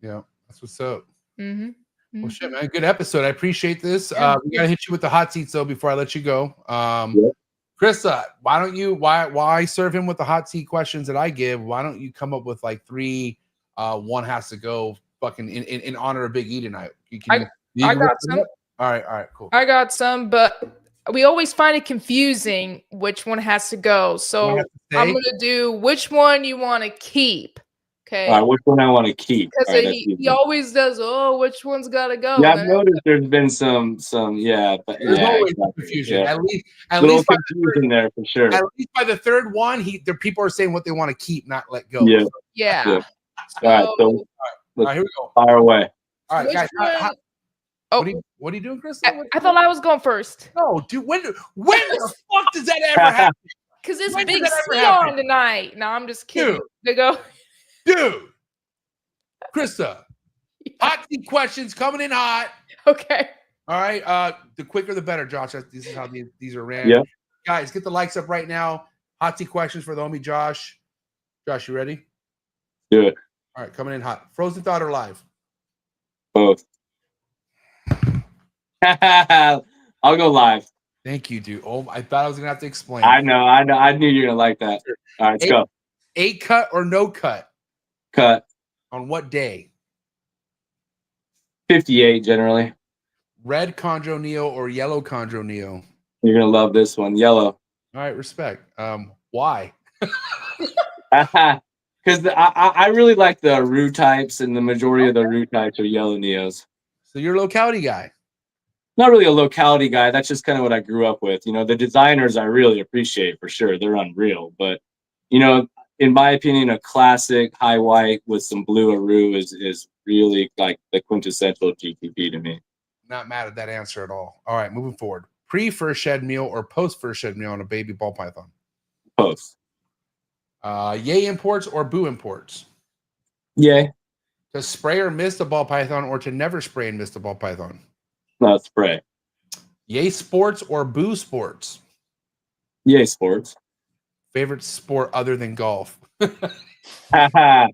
[SPEAKER 1] Yeah, that's what's up.
[SPEAKER 3] Mm-hmm.
[SPEAKER 1] Well, shit, man, good episode. I appreciate this.
[SPEAKER 3] Yeah.
[SPEAKER 1] We gotta hit you with the hot seats though before I let you go.
[SPEAKER 7] Yep.
[SPEAKER 1] Krista, why don't you why serve him with the hot seat questions that I give? Why don't you come up with like 3? One has to go fucking in honor of Big E tonight.
[SPEAKER 3] I got some.
[SPEAKER 1] All right, cool.
[SPEAKER 3] I got some, but we always find it confusing which one has to go. So I'm gonna do which one you want to keep. Okay.
[SPEAKER 7] All right, which one I want to keep?
[SPEAKER 3] Because he always does. Oh, which one's gotta go?
[SPEAKER 7] Yeah, I've noticed there's been some but
[SPEAKER 1] there's always confusion.
[SPEAKER 7] Yeah.
[SPEAKER 1] At least by
[SPEAKER 7] confusion there for sure.
[SPEAKER 1] At least by the third one, the people are saying what they want to keep, not let go.
[SPEAKER 7] Yeah.
[SPEAKER 3] Yeah.
[SPEAKER 7] All right, so
[SPEAKER 1] all right, here we go.
[SPEAKER 7] Fire away.
[SPEAKER 1] All right, guys.
[SPEAKER 3] Oh,
[SPEAKER 1] what are you doing, Chris?
[SPEAKER 3] I thought I was going first.
[SPEAKER 1] No, dude. When the fuck does that ever happen?
[SPEAKER 3] Because it's
[SPEAKER 1] When
[SPEAKER 3] Big
[SPEAKER 1] does that
[SPEAKER 3] C
[SPEAKER 1] ever happen?
[SPEAKER 3] on tonight. No, I'm just kidding.
[SPEAKER 1] Dude.
[SPEAKER 3] They go.
[SPEAKER 1] Dude, Krista, hot seat questions coming in hot.
[SPEAKER 3] Okay.
[SPEAKER 1] All right. The quicker the better, Josh. This is how these are ran.
[SPEAKER 7] Yeah.
[SPEAKER 1] Guys, get the likes up right now. Hot seat questions for the homie Josh. Josh, you ready?
[SPEAKER 7] Do it.
[SPEAKER 1] All right, coming in hot. Frozen thought or live?
[SPEAKER 7] Both. I'll go live.
[SPEAKER 1] Thank you, dude. Oh, I thought I was gonna have to explain.
[SPEAKER 7] I know. I knew you were gonna like that. All right, let's go.
[SPEAKER 1] 8 cut or no cut?
[SPEAKER 7] Cut.
[SPEAKER 1] On what day?
[SPEAKER 7] 58 generally.
[SPEAKER 1] Red Chondro Neo or yellow Chondro Neo?
[SPEAKER 7] You're gonna love this one. Yellow.
[SPEAKER 1] All right, respect. Why?
[SPEAKER 7] Because I really like the root types, and the majority of the root types are yellow neos.
[SPEAKER 1] So you're a locality guy.
[SPEAKER 7] Not really a locality guy. That's just kind of what I grew up with. You know, the designers I really appreciate for sure. They're unreal. But, you know, in my opinion, a classic high white with some blue aru is really like the quintessential GTP to me.
[SPEAKER 1] Not mad at that answer at all. All right, moving forward. Pre-first shed meal or post-first shed meal on a baby ball python?
[SPEAKER 7] Post.
[SPEAKER 1] Yay imports or boo imports?
[SPEAKER 7] Yay.
[SPEAKER 1] To spray or miss the ball python or to never spray and miss the ball python?
[SPEAKER 7] No, spray.
[SPEAKER 1] Yay sports or boo sports?
[SPEAKER 7] Yay sports.
[SPEAKER 1] Favorite sport other than golf?
[SPEAKER 7] I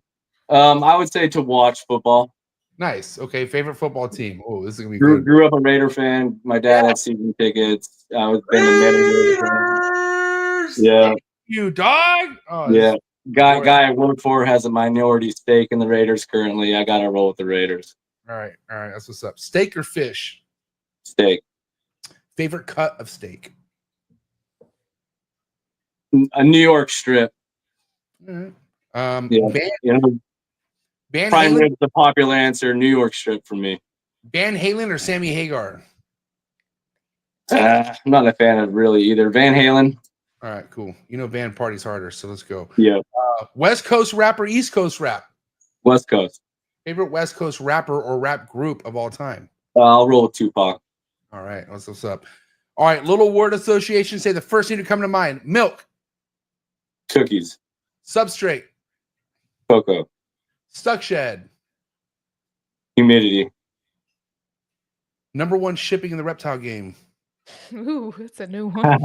[SPEAKER 7] would say to watch football.
[SPEAKER 1] Nice. Okay. Favorite football team? Oh, this is gonna be
[SPEAKER 7] Grew,
[SPEAKER 1] good.
[SPEAKER 7] grew up a Raider fan. My dad had season tickets. I was been a
[SPEAKER 1] Raiders!
[SPEAKER 7] Yeah.
[SPEAKER 1] Thank you, dog. Oh,
[SPEAKER 7] Yeah. Guy I work for has a minority stake in the Raiders currently. I gotta roll with the Raiders.
[SPEAKER 1] All right. That's what's up. Steak or fish?
[SPEAKER 7] Steak.
[SPEAKER 1] Favorite cut of steak?
[SPEAKER 7] A New York strip.
[SPEAKER 1] Yeah.
[SPEAKER 7] Yeah.
[SPEAKER 1] Van
[SPEAKER 7] You know, prime
[SPEAKER 1] Halen,
[SPEAKER 7] rib's the popular answer. New York strip for me.
[SPEAKER 1] Van Halen or Sammy Hagar?
[SPEAKER 7] I'm not a fan of really either. Van Halen.
[SPEAKER 1] All right, cool. You know Van parties harder, so let's go.
[SPEAKER 7] Yeah.
[SPEAKER 1] West Coast rap or East Coast rap?
[SPEAKER 7] West Coast.
[SPEAKER 1] Favorite West Coast rapper or rap group of all time?
[SPEAKER 7] I'll roll with Tupac.
[SPEAKER 1] All right, that's what's up. All right, little word association. Say the first thing to come to mind. Milk,
[SPEAKER 7] Cookies.
[SPEAKER 1] substrate,
[SPEAKER 7] Coco.
[SPEAKER 1] stuck shed,
[SPEAKER 7] Humidity.
[SPEAKER 1] number one shipping in the reptile game.
[SPEAKER 3] Ooh, that's a new one.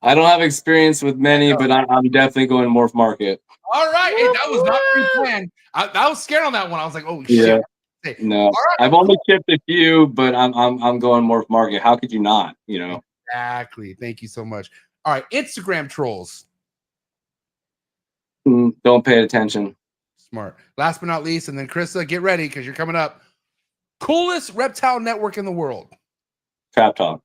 [SPEAKER 7] I don't have experience with many, but I'm definitely going Morph Market.
[SPEAKER 1] All right, hey, that was not pre-planned. I was scared on that one. I was like, oh
[SPEAKER 7] Yeah.
[SPEAKER 1] shit. Hey,
[SPEAKER 7] No,
[SPEAKER 1] all right,
[SPEAKER 7] I've only shipped a few, but I'm going Morph Market. How could you not? You know.
[SPEAKER 1] exactly. Thank you so much. All right, Instagram trolls.
[SPEAKER 7] Don't pay attention.
[SPEAKER 1] Smart. Last but not least, and then Krista, get ready because you're coming up. Coolest reptile network in the world.
[SPEAKER 7] Trap Talk.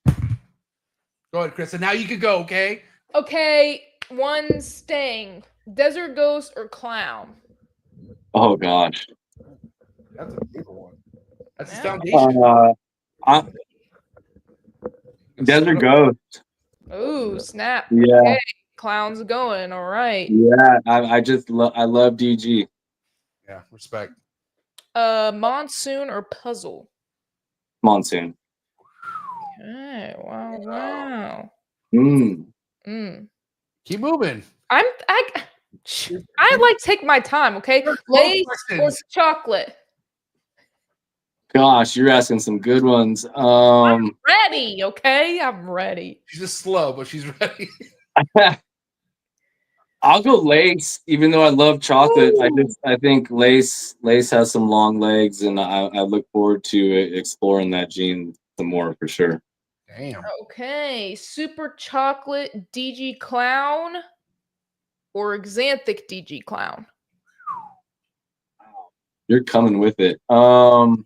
[SPEAKER 1] Go ahead, Krista. Now you can go, okay?
[SPEAKER 3] Okay, one staying. Desert ghost or clown?
[SPEAKER 7] Oh gosh.
[SPEAKER 1] That's a big one. That's the foundation.
[SPEAKER 7] Desert Ghost.
[SPEAKER 3] Ooh, snap.
[SPEAKER 7] Yeah.
[SPEAKER 3] Okay, clown's going. All right.
[SPEAKER 7] Yeah. I love DG.
[SPEAKER 1] Yeah, respect.
[SPEAKER 3] Monsoon or puzzle?
[SPEAKER 7] Monsoon.
[SPEAKER 3] Okay. Wow.
[SPEAKER 1] Keep moving.
[SPEAKER 3] I like take my time. Okay. Lace or
[SPEAKER 1] questions.
[SPEAKER 3] chocolate?
[SPEAKER 7] Gosh, you're asking some good ones.
[SPEAKER 3] Ready? Okay, I'm ready.
[SPEAKER 1] She's just slow, but she's ready.
[SPEAKER 7] I'll go lace, even though I love chocolate. I think lace has some long legs, and I look forward to exploring that gene some more for sure.
[SPEAKER 1] Damn.
[SPEAKER 3] Okay, super chocolate DG clown or xanthic DG clown?
[SPEAKER 7] You're coming with it. I'll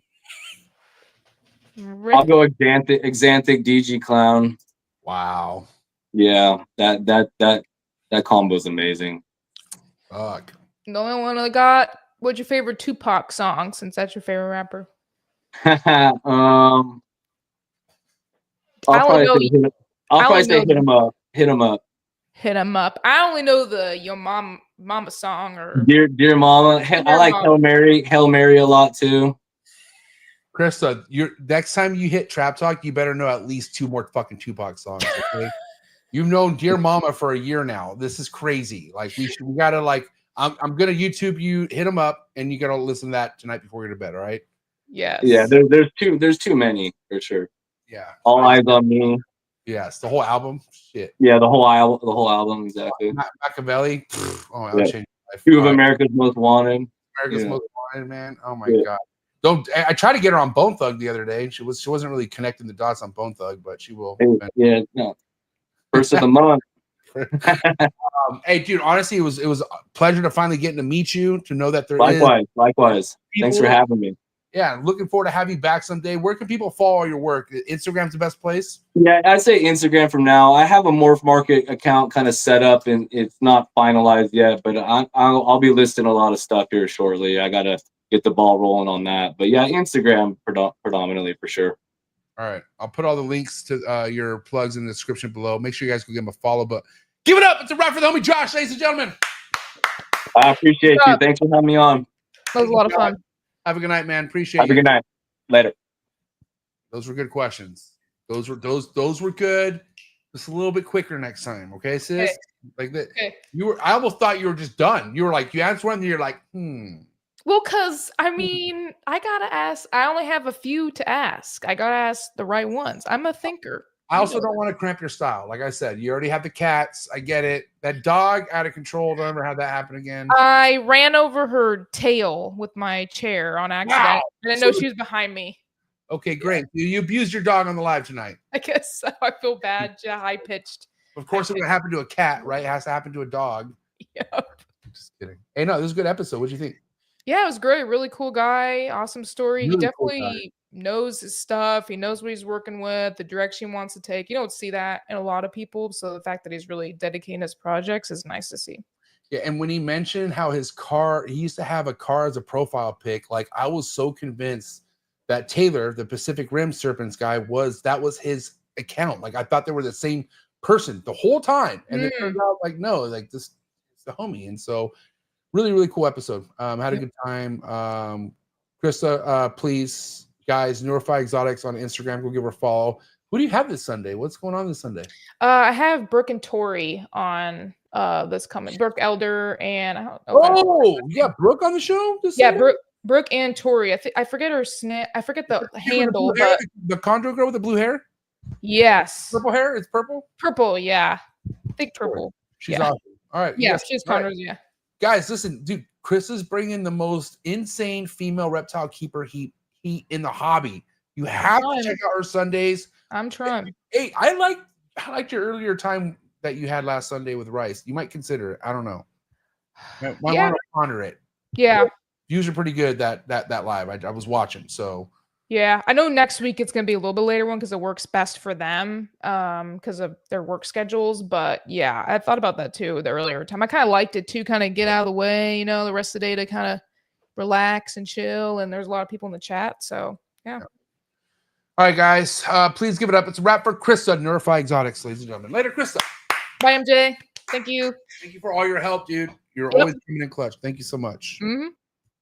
[SPEAKER 7] go xanthic DG clown.
[SPEAKER 1] Wow.
[SPEAKER 7] Yeah, that combo is amazing.
[SPEAKER 1] Fuck.
[SPEAKER 3] The only one I got. What's your favorite Tupac song? Since that's your favorite rapper.
[SPEAKER 7] I'll probably say hit him up. Hit him up.
[SPEAKER 3] Hit him up. I only know the Your Mama song or
[SPEAKER 7] Dear Mama. I like Hail Mary a lot too.
[SPEAKER 1] Krista, next time you hit Trap Talk, you better know at least 2 more fucking Tupac songs. Okay? You've known Dear Mama for a year now. This is crazy. Like we gotta like. I'm gonna YouTube you, hit him up, and you gotta listen to that tonight before you go to bed. All right?
[SPEAKER 3] Yes.
[SPEAKER 7] Yeah. There's too many for sure.
[SPEAKER 1] Yeah.
[SPEAKER 7] All Eyes on Me.
[SPEAKER 1] Yes, the whole album. Shit.
[SPEAKER 7] Yeah, the whole album exactly.
[SPEAKER 1] Machiavelli. Oh,
[SPEAKER 7] Yeah.
[SPEAKER 1] change my life.
[SPEAKER 7] 2 of America's Most Wanted.
[SPEAKER 1] America's Most Wanted, man. Oh my god. I tried to get her on Bone Thug the other day, and she wasn't really connecting the dots on Bone Thug, but she will.
[SPEAKER 7] Yeah, no. First of the month.
[SPEAKER 1] Hey, dude. Honestly, it was a pleasure to finally getting to meet you. To know that there
[SPEAKER 7] Likewise. Thanks for having me.
[SPEAKER 1] Yeah, I'm looking forward to have you back someday. Where can people follow your work? Instagram's the best place.
[SPEAKER 7] Yeah, I'd say Instagram from now. I have a Morph Market account kind of set up, and it's not finalized yet, but I'll be listing a lot of stuff here shortly. I gotta get the ball rolling on that. But yeah, Instagram predominantly for sure.
[SPEAKER 1] All right, I'll put all the links to your plugs in the description below. Make sure you guys go give him a follow. But give it up! It's a wrap for the homie Josh, ladies and gentlemen.
[SPEAKER 7] I appreciate you. Thanks for having me on.
[SPEAKER 3] That was a lot of fun.
[SPEAKER 1] Have a good night, man. Appreciate
[SPEAKER 7] Have a good night. Later.
[SPEAKER 1] Those were good questions. Those were good. Just a little bit quicker next time, okay, sis?
[SPEAKER 3] Okay.
[SPEAKER 1] Like that.
[SPEAKER 3] Okay.
[SPEAKER 1] I almost thought you were just done. You were like, you answered one, and you're like,
[SPEAKER 3] Well, because I mean, I gotta ask. I only have a few to ask. I gotta ask the right ones. I'm a thinker.
[SPEAKER 1] I also don't want to cramp your style. Like I said, you already have the cats. I get it. That dog out of control. Don't ever have that happen again.
[SPEAKER 3] I ran over her tail with my chair on accident.
[SPEAKER 1] Wow.
[SPEAKER 3] I didn't know she was behind me.
[SPEAKER 1] Okay, great. You abused your dog on the live tonight.
[SPEAKER 3] I guess so. I feel bad. High pitched.
[SPEAKER 1] Of course, it would happen to a cat, right? It has to happen to a dog.
[SPEAKER 3] Yep.
[SPEAKER 1] Just kidding. Hey, no, this is a good episode. What'd you think?
[SPEAKER 3] Yeah, it was great. Really cool guy. Awesome story.
[SPEAKER 1] Really
[SPEAKER 3] he
[SPEAKER 1] cool
[SPEAKER 3] definitely knows his stuff. He knows what he's working with, the direction he wants to take. You don't see that in a lot of people. So the fact that he's really dedicating his projects is nice to see.
[SPEAKER 1] Yeah, and when he mentioned how his car, he used to have a car as a profile pic, like I was so convinced that Taylor, the Pacific Rim Serpents guy, that was his account. Like I thought they were the same person the whole time. And it turned out like, no, like this is the homie. And so really, really cool episode. Had a good time. Krista, please, guys, Neurify Exotics on Instagram. Go give her a follow. Who do you have this Sunday? What's going on this Sunday?
[SPEAKER 3] I have Brooke and Tori on this coming. Brooke Elder and I don't know.
[SPEAKER 1] Oh, yeah, Brooke on the show?
[SPEAKER 3] Brooke and Tori. I forget her I forget the handle.
[SPEAKER 1] But the Chondro girl with the blue hair?
[SPEAKER 3] Yes.
[SPEAKER 1] Purple hair? It's purple?
[SPEAKER 3] Purple, yeah. Thick purple.
[SPEAKER 1] She's awesome. All right.
[SPEAKER 3] Yeah, she's Chondros, yeah.
[SPEAKER 1] Guys, listen, dude, Chris is bringing the most insane female reptile keeper heat in the hobby. You have to check out her Sundays.
[SPEAKER 3] I'm trying.
[SPEAKER 1] Hey, I liked your earlier time that you had last Sunday with Rice. You might consider it. I don't know. I want to ponder it.
[SPEAKER 3] Yeah.
[SPEAKER 1] Views are pretty good that live. I was watching. So
[SPEAKER 3] yeah, I know next week it's gonna be a little bit later one because it works best for them because of their work schedules. But yeah, I thought about that too the earlier time. I kind of liked it too, kind of get out of the way, the rest of the day to kind of relax and chill. And there's a lot of people in the chat, so yeah.
[SPEAKER 1] All right, guys, please give it up. It's a wrap for Krista, Neurify Exotics, ladies and gentlemen. Later, Krista.
[SPEAKER 3] Bye, MJ. Thank you.
[SPEAKER 1] Thank you for all your help, dude. You're always coming in clutch. Thank you so much.
[SPEAKER 3] Mm-hmm.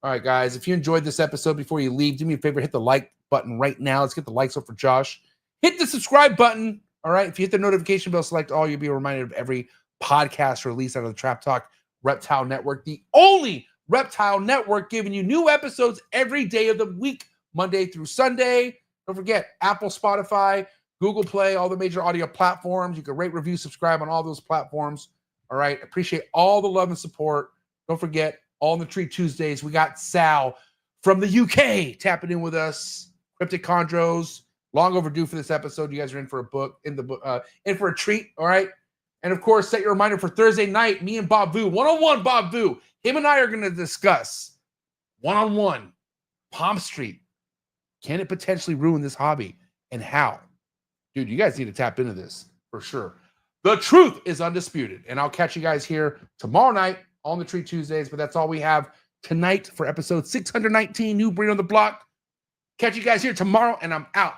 [SPEAKER 1] All right, guys, if you enjoyed this episode, before you leave, do me a favor, hit the like button right now. Let's get the likes up for Josh. Hit the subscribe button. All right. If you hit the notification bell, select all, you'll be reminded of every podcast released out of the Trap Talk Reptile Network, the only reptile network giving you new episodes every day of the week, Monday through Sunday. Don't forget Apple, Spotify, Google Play, all the major audio platforms. You can rate, review, subscribe on all those platforms. All right. Appreciate all the love and support. Don't forget, All in the Tree Tuesdays. We got Sal from the UK tapping in with us. Cryptic Chondros. Long overdue for this episode. You guys are in for a book, in for a treat. All right. And of course, set your reminder for Thursday night. Me and Bob Vu, one-on-one Bob Vu. Him and I are going to discuss one-on-one Palm Street. Can it potentially ruin this hobby, and how? Dude, you guys need to tap into this for sure. The truth is undisputed, and I'll catch you guys here tomorrow night on the Tree Tuesdays, but that's all we have tonight for episode 619, New Breed on the Block. Catch you guys here tomorrow, and I'm out.